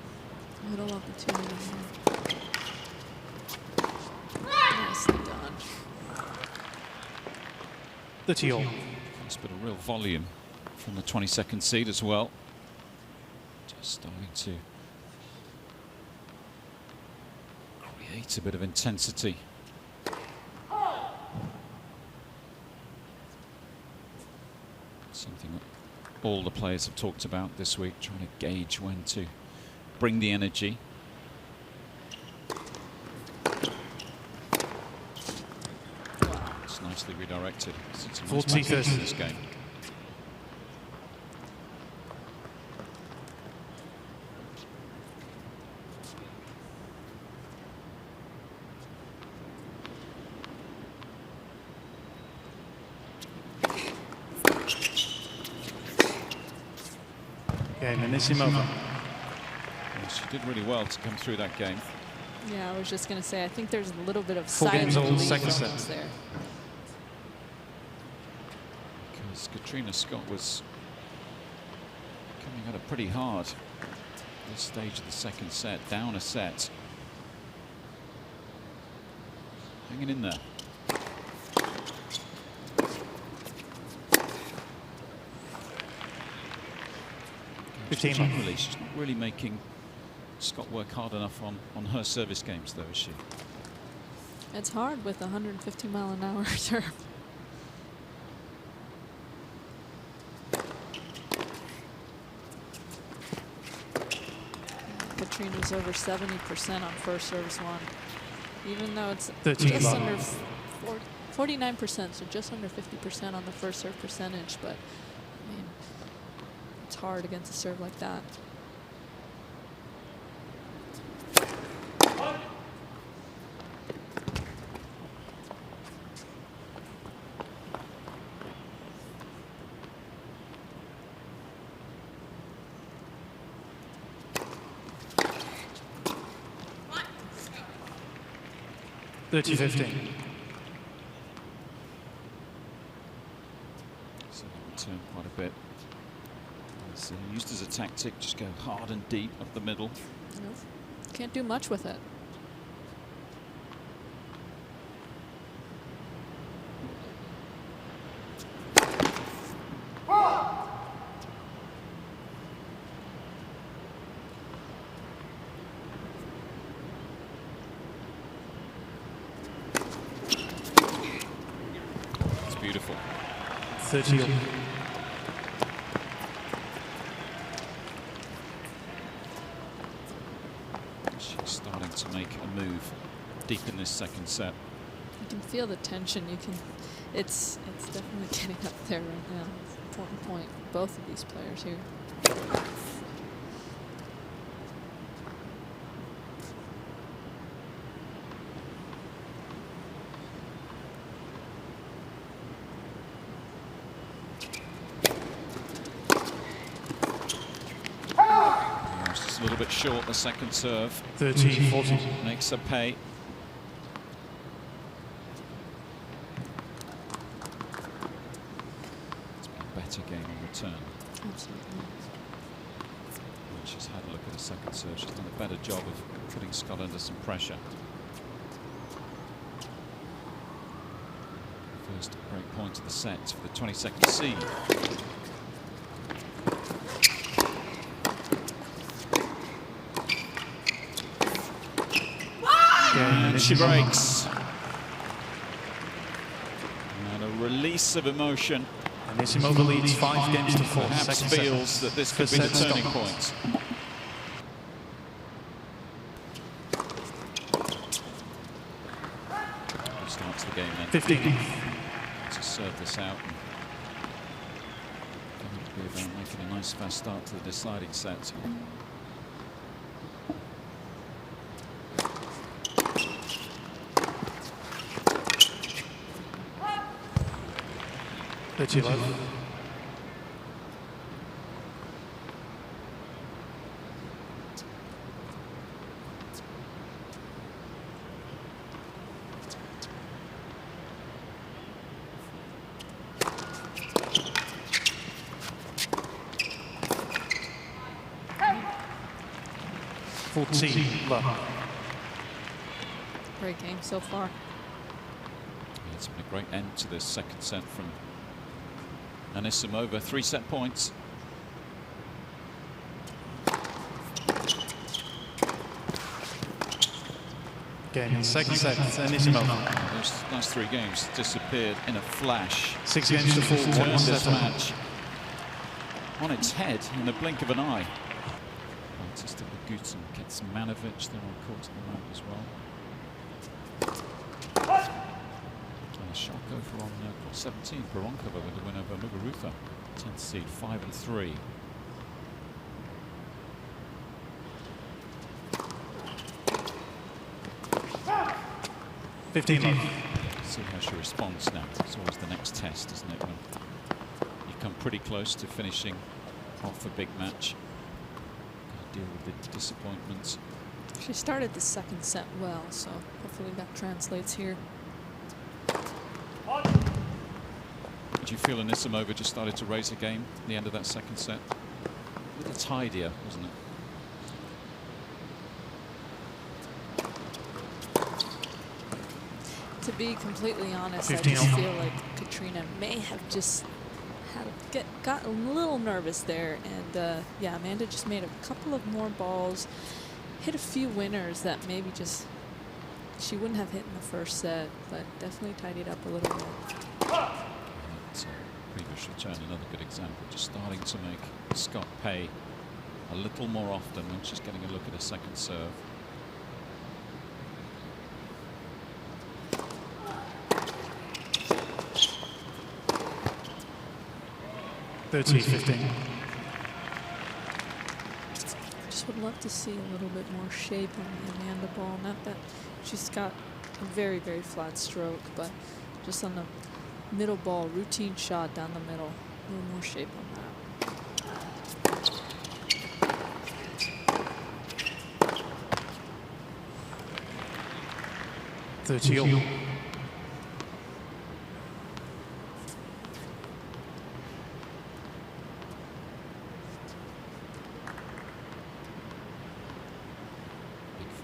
Little opportunity here. Nicely done. 30 all. It's been a real volume from the 22nd seed as well. Just starting to create a bit of intensity. Something that all the players have talked about this week, trying to gauge when to bring the energy. It's nicely redirected. It's 40-30 in this game. Game, Anisimova. Yeah, she did really well to come through that game. Yeah, I was just going to say, I think there's a little bit of 4 silent games all, lead second difference set. there. Because Katrina Scott was Coming at it pretty hard at this stage of the second set, down a set. Hanging in there. 15. Generally, she's not really making Scott work hard enough on her service games, though, is she? It's hard with 150-mile-an-hour serve. Katrina's over 70% on first service one, even though it's 13 just love. under 49%, so just under 50% on the first serve percentage. But I mean, it's hard against a serve like that. $30-15. So that return quite a bit. It's used as a tactic, just go hard and deep up the middle. Nope. Can't do much with it. Beautiful. 30. She's starting to make a move deep in this second set. You can feel the tension. You can. It's definitely getting up there right now. It's an important point for both of these players here. A little bit short the second serve. 30-40. Makes her pay. It's been a better game on return. Absolutely. When she's had a look at the second serve, she's done a better job of putting Scott under some pressure. First break point of the set for the 22nd seed. And she breaks. And a release of emotion. Anisimova leads 5-4. Perhaps feels that this could be the turning point. Starts the game then. 15. To serve this out. Going to be about making a nice fast start to the deciding set. That's low. Great game so far. It's been a great end to this second set from Anisimova. 3 set points. Game in second set, Anisimova. Those last 3 games disappeared in a flash. 6-4. Turned this match on its head in the blink of an eye. Artistic Gutin gets Manovic there on court at the moment as well. And a shock over on court 17. Peronkova with the win over Muguruza. 10th seed, 5-3. See how she responds now. It's always the next test, isn't it? When you come pretty close to finishing off a big match. Deal with the disappointments. She started the second set well, so hopefully that translates here. Did you feel Anisimova just started to raise her game at the end of that second set? tidier, wasn't it? To be completely honest, I 15 just all. feel like Katrina may have just got a little nervous there. And yeah, Amanda just made a couple of more balls, hit a few winners that maybe just she wouldn't have hit in the first set, but definitely tidied up a little bit. That previous return, another good example, just starting to make Scott pay a little more often when she's getting a look at a second serve. (30-15). Just would love to see a little bit more shape on the Amanda ball. Not that she's got a very, very flat stroke, but just on the middle ball, routine shot down the middle, a little more shape on that. (30-all).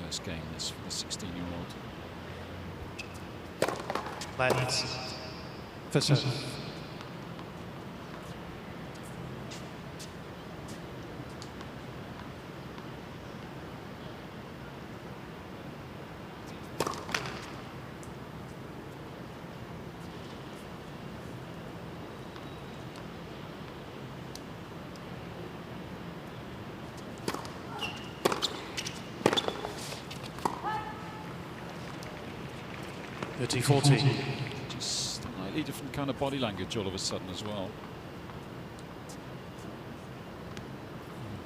First game this for the 16-year-old. Ladies. First serve. (30-40). Just slightly different kind of body language all of a sudden as well.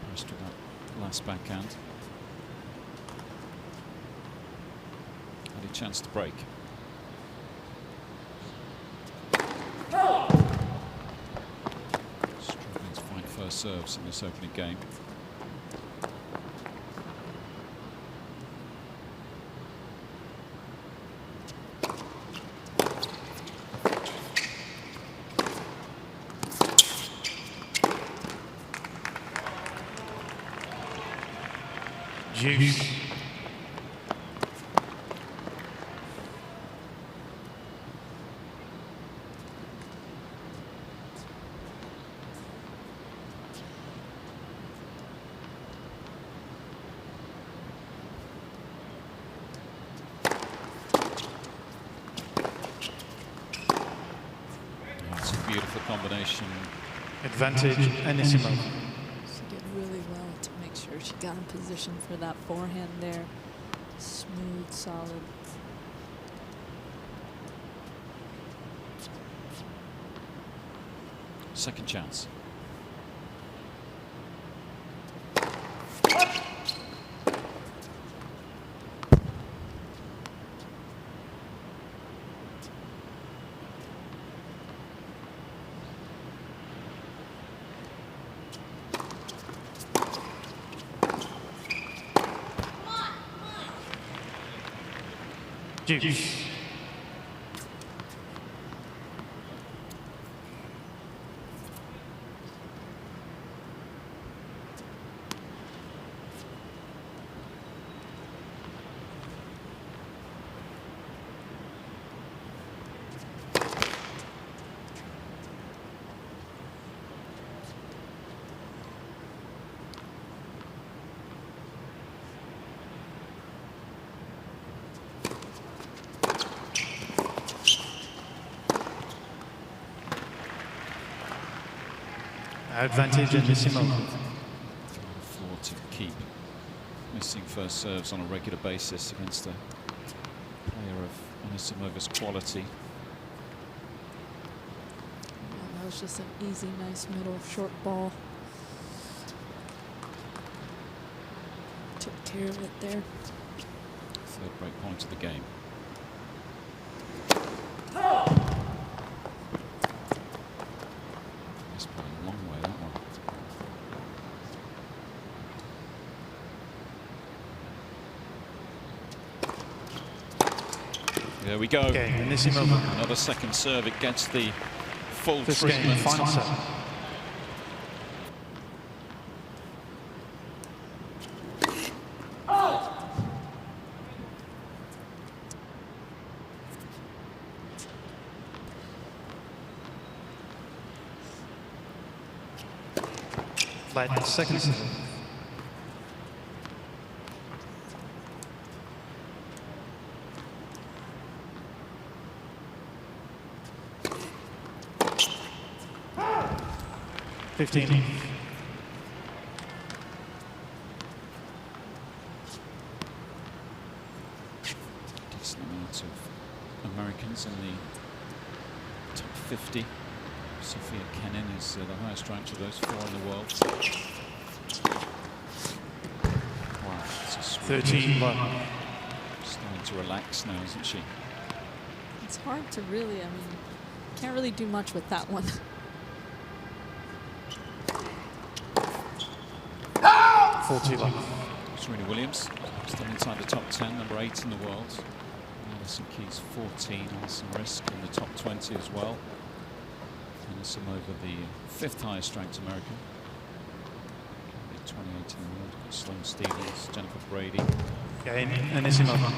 Impressed with that last backhand. Had a chance to break. Struggling to find first serves in this opening game. Juice. It's a beautiful combination. Advantage Anisimova. She did really well to make sure she got in position for that forehand there. Smooth, solid. Second chance. Juice. Advantage Anisimova. Floor to keep missing first serves on a regular basis against a player of Anisimova's quality. Yeah, that was just an easy, nice middle short ball. Took care of it there. Third break point of the game. It's playing a long way, that one. There we go. Okay, Anisimova. Another second serve. It gets the full This game, treatment. final serve. Flat second serve. Takes the amount of Americans in the top 50. Sophia Kenin is the highest ranked of those 4 in the world. Wow, that's a sweet. 13 love. Starting to relax now, isn't she? It's hard to really, I mean, can't really do much with that one. 40 love. Serena Williams, still inside the top 10, number 8 in the world. Alison Keys 14, Alison Risk in the top 20 as well. Anisimova, the 5th highest ranked American. 28 in the world. Sloane Stephens, Jennifer Brady. Again, Anisimova.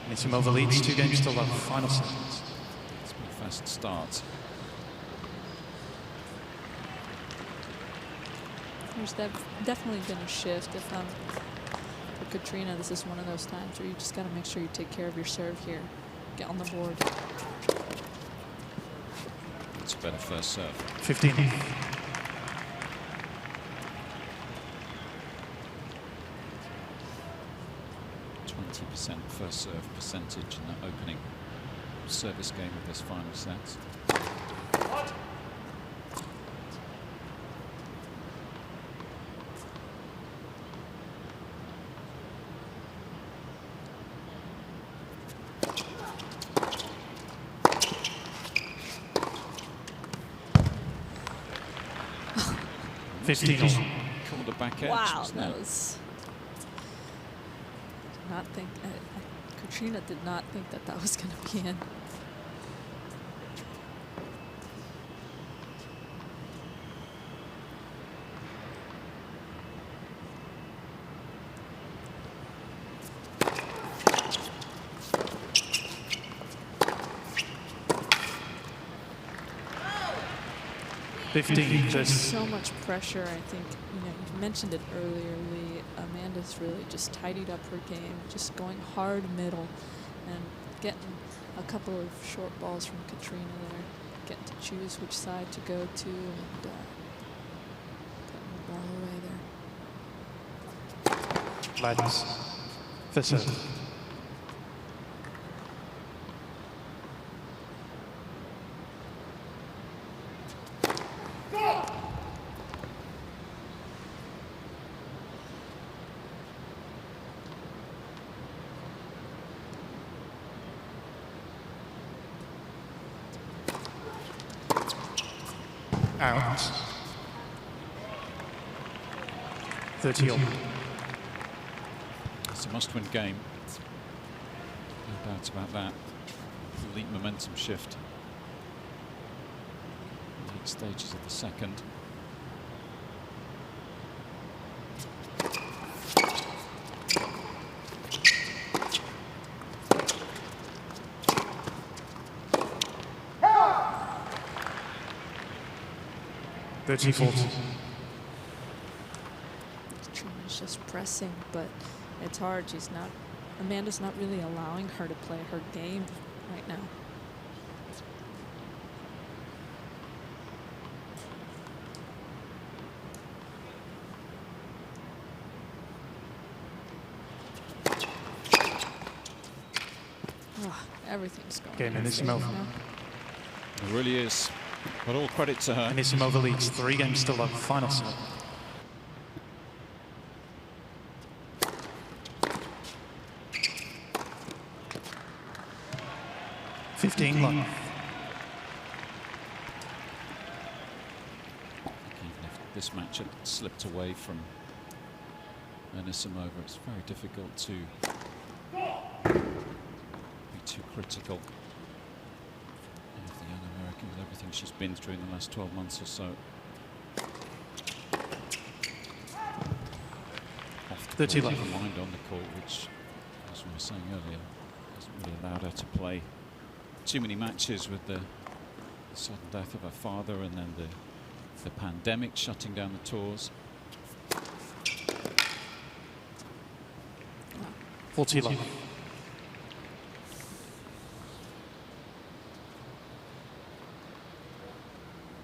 Anisimova leads 2 games to love. Final seconds. It's been a fast start. There's definitely been a shift. If for Katrina, this is one of those times where you just got to make sure you take care of your serve here. Get on the board. It's a better first serve. 15. 20% first serve percentage in the opening service game of this final set. Called the back edge. Wow, that was. Did not think. Katrina did not think that that was going to be in. Just so much pressure. I think, you know, you mentioned it earlier, Lee. Amanda's really just tidied up her game, just going hard middle and getting a couple of short balls from Katrina there, getting to choose which side to go to and putting the ball away there. Lads. For serve. Out. 30 all. It's a must-win game. No doubt about that. Complete momentum shift. Late stages of the second. Katrina's just pressing, but it's hard. Amanda's not really allowing her to play her game right now. Oh, everything's going. Again, Anisimova. It really is. But all credit to her. Anisimova leads 3 games to love. Final serve. Love. Even if this match had slipped away from Anisimova, it's very difficult to be too critical of the young American with everything she's been through in the last 12 months or so. Off the 30 court, left. never mind on the court, which, as we were saying earlier, hasn't really allowed her to play too many matches with the The sudden death of her father, and then the pandemic shutting down the tours. 40 love.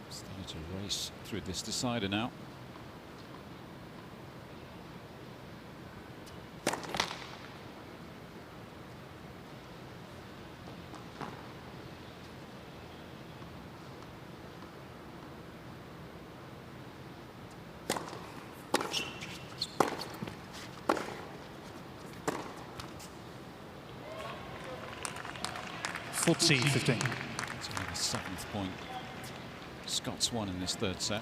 Starting to race through this decider now. Full T, 15. It's only the 7th point Scots won in this third set.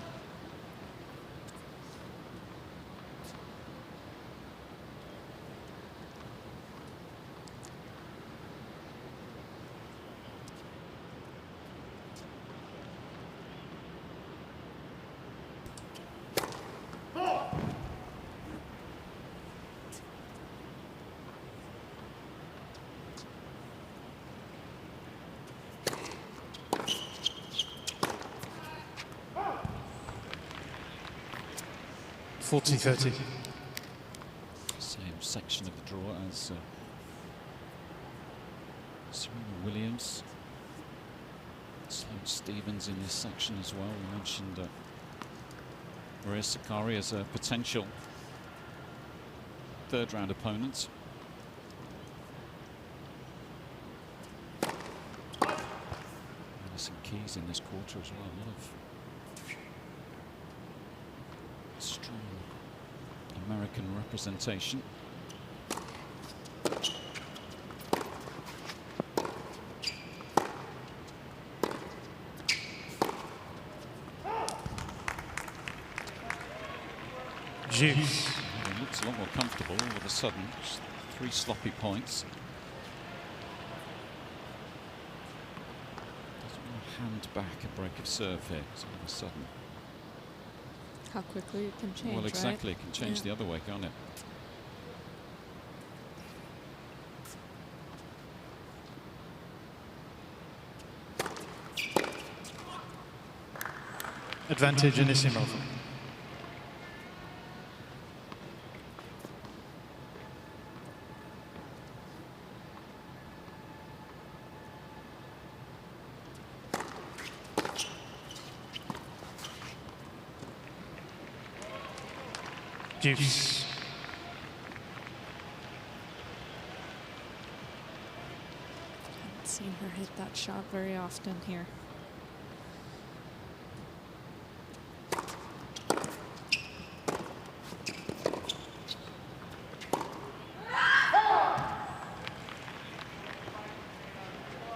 T 30. Same section of the draw as Serena Williams. Sloane Stephens in this section as well. We mentioned Maria Sakkari as a potential third round opponent. Madison Keys in this quarter as well. A lot of strong American representation. Juice. It looks a lot more comfortable all of a sudden. Just 3 sloppy points. Doesn't want to hand back a break of serve here. So all of a sudden. How quickly it can change, Well, exactly. right? It can change the other way, can't it? Advantage Anisimova. Juice. Haven't seen her hit that shot very often here.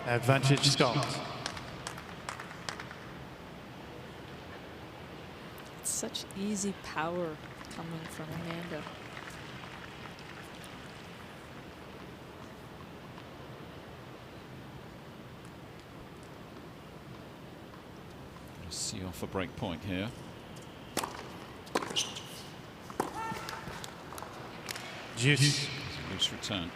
Advantage Scott. It's such easy power coming from Amanda. See off a break point here. Juice. A loose return.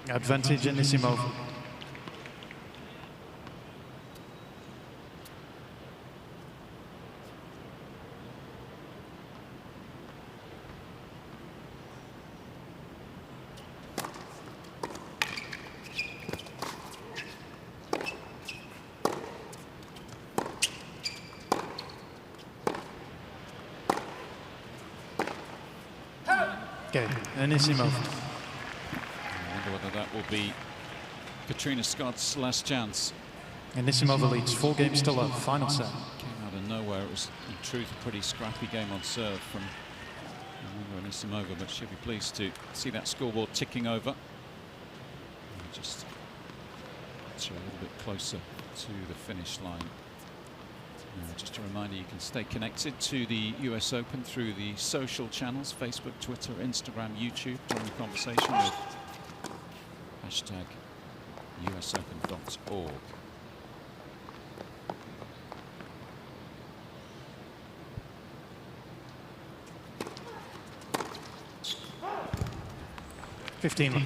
Advantage Anisimova. Okay, Anisimova. I wonder whether that will be Katrina Scott's last chance. Anisimova leads 4 games to love. Final set. Came out of nowhere. It was, in truth, a pretty scrappy game on serve from Anisimova, but she'll be pleased to see that scoreboard ticking over. And just a little bit closer to the finish line. Just a reminder, you can stay connected to the US Open through the social channels, Facebook, Twitter, Instagram, YouTube. Join the conversation with #USOpen.org. 15 love.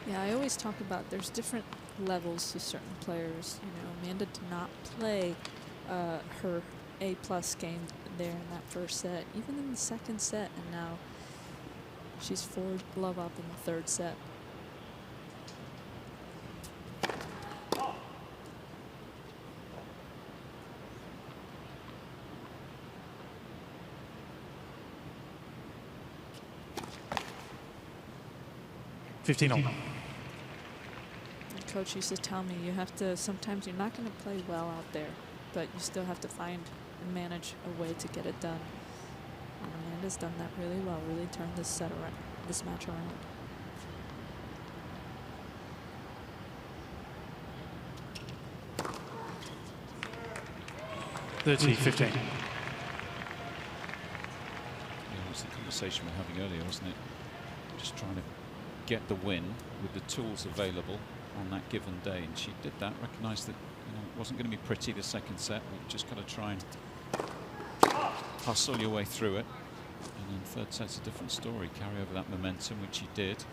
Yeah, I always talk about there's different levels to certain players. You know, Amanda did not play her A+ game there in that first set, even in the second set, and now she's 4 love up in the third set. Coach used to tell me you have to, sometimes you're not going to play well out there, but you still have to find and manage a way to get it done. And Amanda's done that really well, really turned this set around, this match around. Yeah, it was the conversation we were having earlier, wasn't it? Just trying to get the win with the tools available on that given day, and she did that. Recognised that it wasn't going to be pretty the second set. We've just got to try and hustle your way through it, and then third set's a different story. Carry over that momentum, which she did.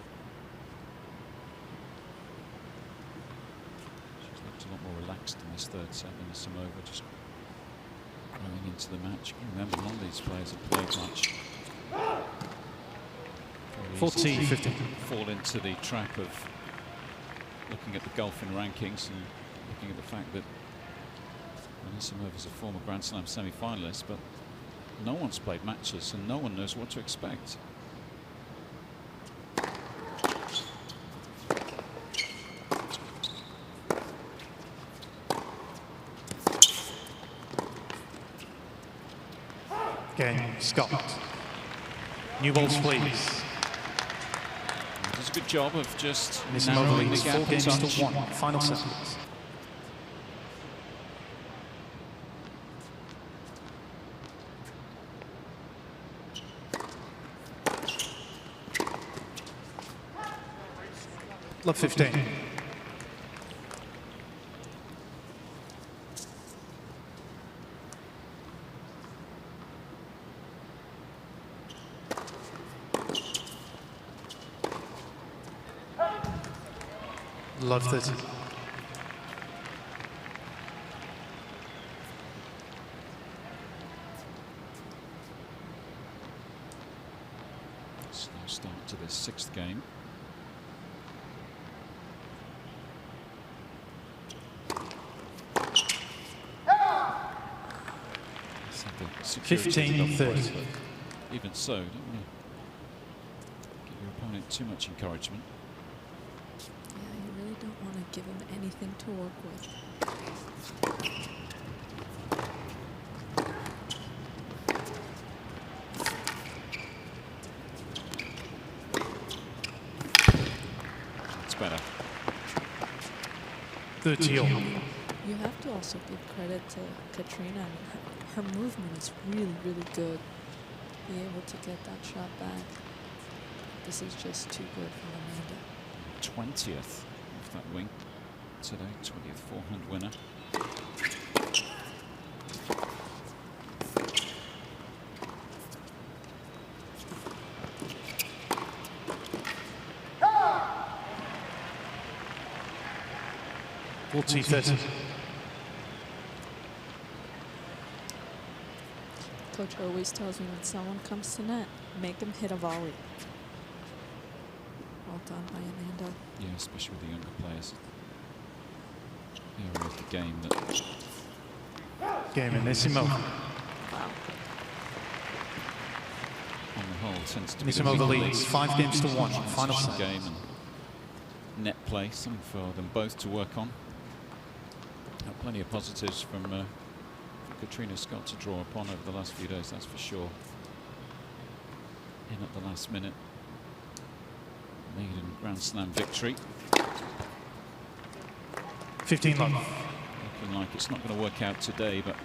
She's looked a lot more relaxed in this third set than Anisimova, just growing into the match. Remember, none of these players have played much. 40-50. Fall into the trap of looking at the golfing rankings and looking at the fact that Anisimova is a former Grand Slam semi-finalist, but no one's played matches and no one knows what to expect. Game, Scott. New balls, please. Does a good job of just Anisimova narrowing the leads gap 4 games a touch. to 1. Final seconds. Love 15. Love 30. Slow start to this 6th game. Let's have the security 15-30. Even so, don't want to give your opponent too much encouragement. Don't want to give him anything to work with. It's better. 30 all. You have to also give credit to Katrina. I mean, her movement is really, really good. Be able to get that shot back. This is just too good for Amanda. 20th. That wing today, 20th forehand winner. T30. Coach always tells me when someone comes to net, make them hit a volley. Well done by Amanda. Yeah, especially with the younger players. Area of the game that. Game Anisimova. Wow. On the whole, tends to be the Anisimova weaker leads league. 5 games to 1. Final Transition set. game and net play, something for them both to work on. Plenty of positives from Katrina Scott to draw upon over the last few days, that's for sure. In at the last minute. Maiden Grand Slam victory. 15 love. Looking like it's not going to work out today, but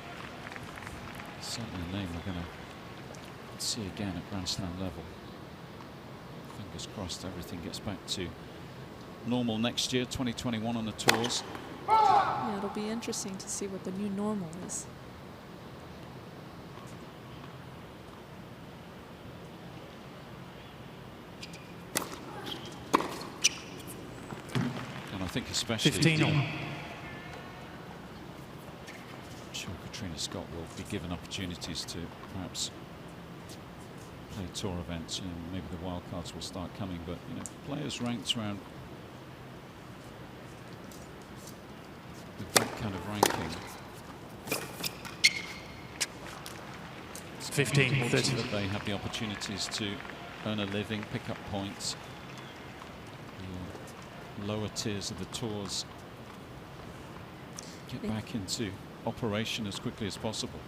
certainly a name we're going to see again at Grand Slam level. Fingers crossed everything gets back to normal next year, 2021 on the tours. Yeah, it'll be interesting to see what the new normal is. think especially 15 all. I'm sure Katrina Scott will be given opportunities to perhaps play tour events. You know, maybe the wildcards will start coming, but you know, players ranked around with that kind of ranking. 15, 30. That they have the opportunities to earn a living, pick up points. The lower tiers of the tours get back into operation as quickly as possible.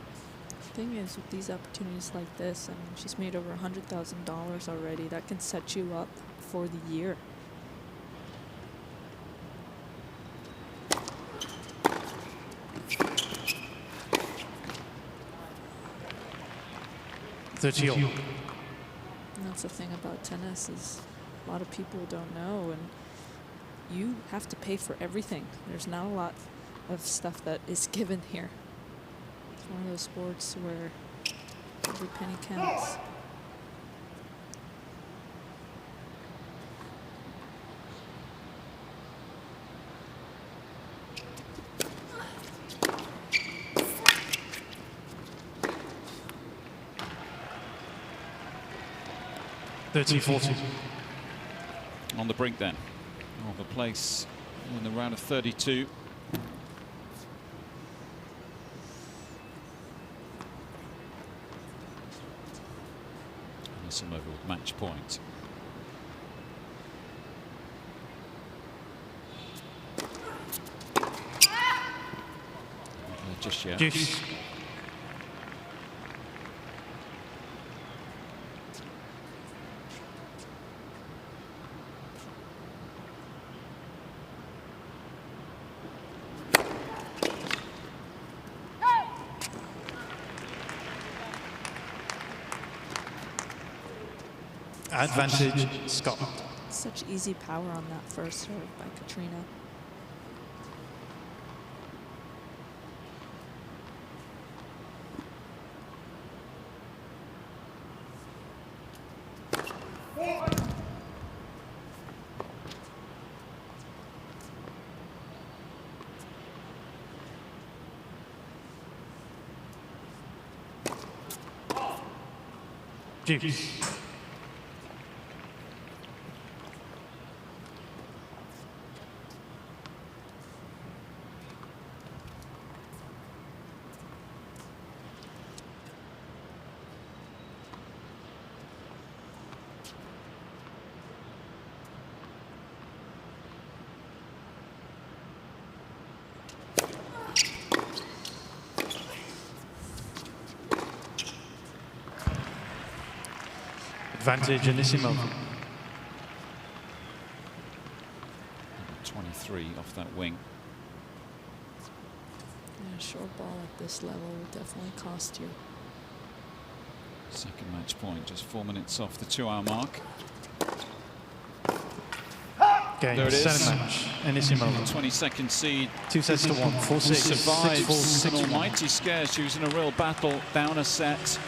The thing is, with these opportunities like this, I mean, she's made over $100,000 already. That can set you up for the year. And that's the thing about tennis is a lot of people don't know, and you have to pay for everything. There's not a lot of stuff that is given here. It's one of those sports where every penny counts. On the brink then of a place in the round of 32. Anisimova with match point. Just yet. Juice. Advantage, Scott. Such easy power on that first serve by Katrina. Juice. Advantage, Anisimova. 23 off that wing. Yeah, a short ball at this level will definitely cost you. Second match point, just 4 minutes off the 2-hour mark. Game, there it is. Second match, Anisimova. 22nd seed. 2 sets to 1, 4-6, Survives 6-4, an 6-1. almighty scare. She was in a real battle, down a set.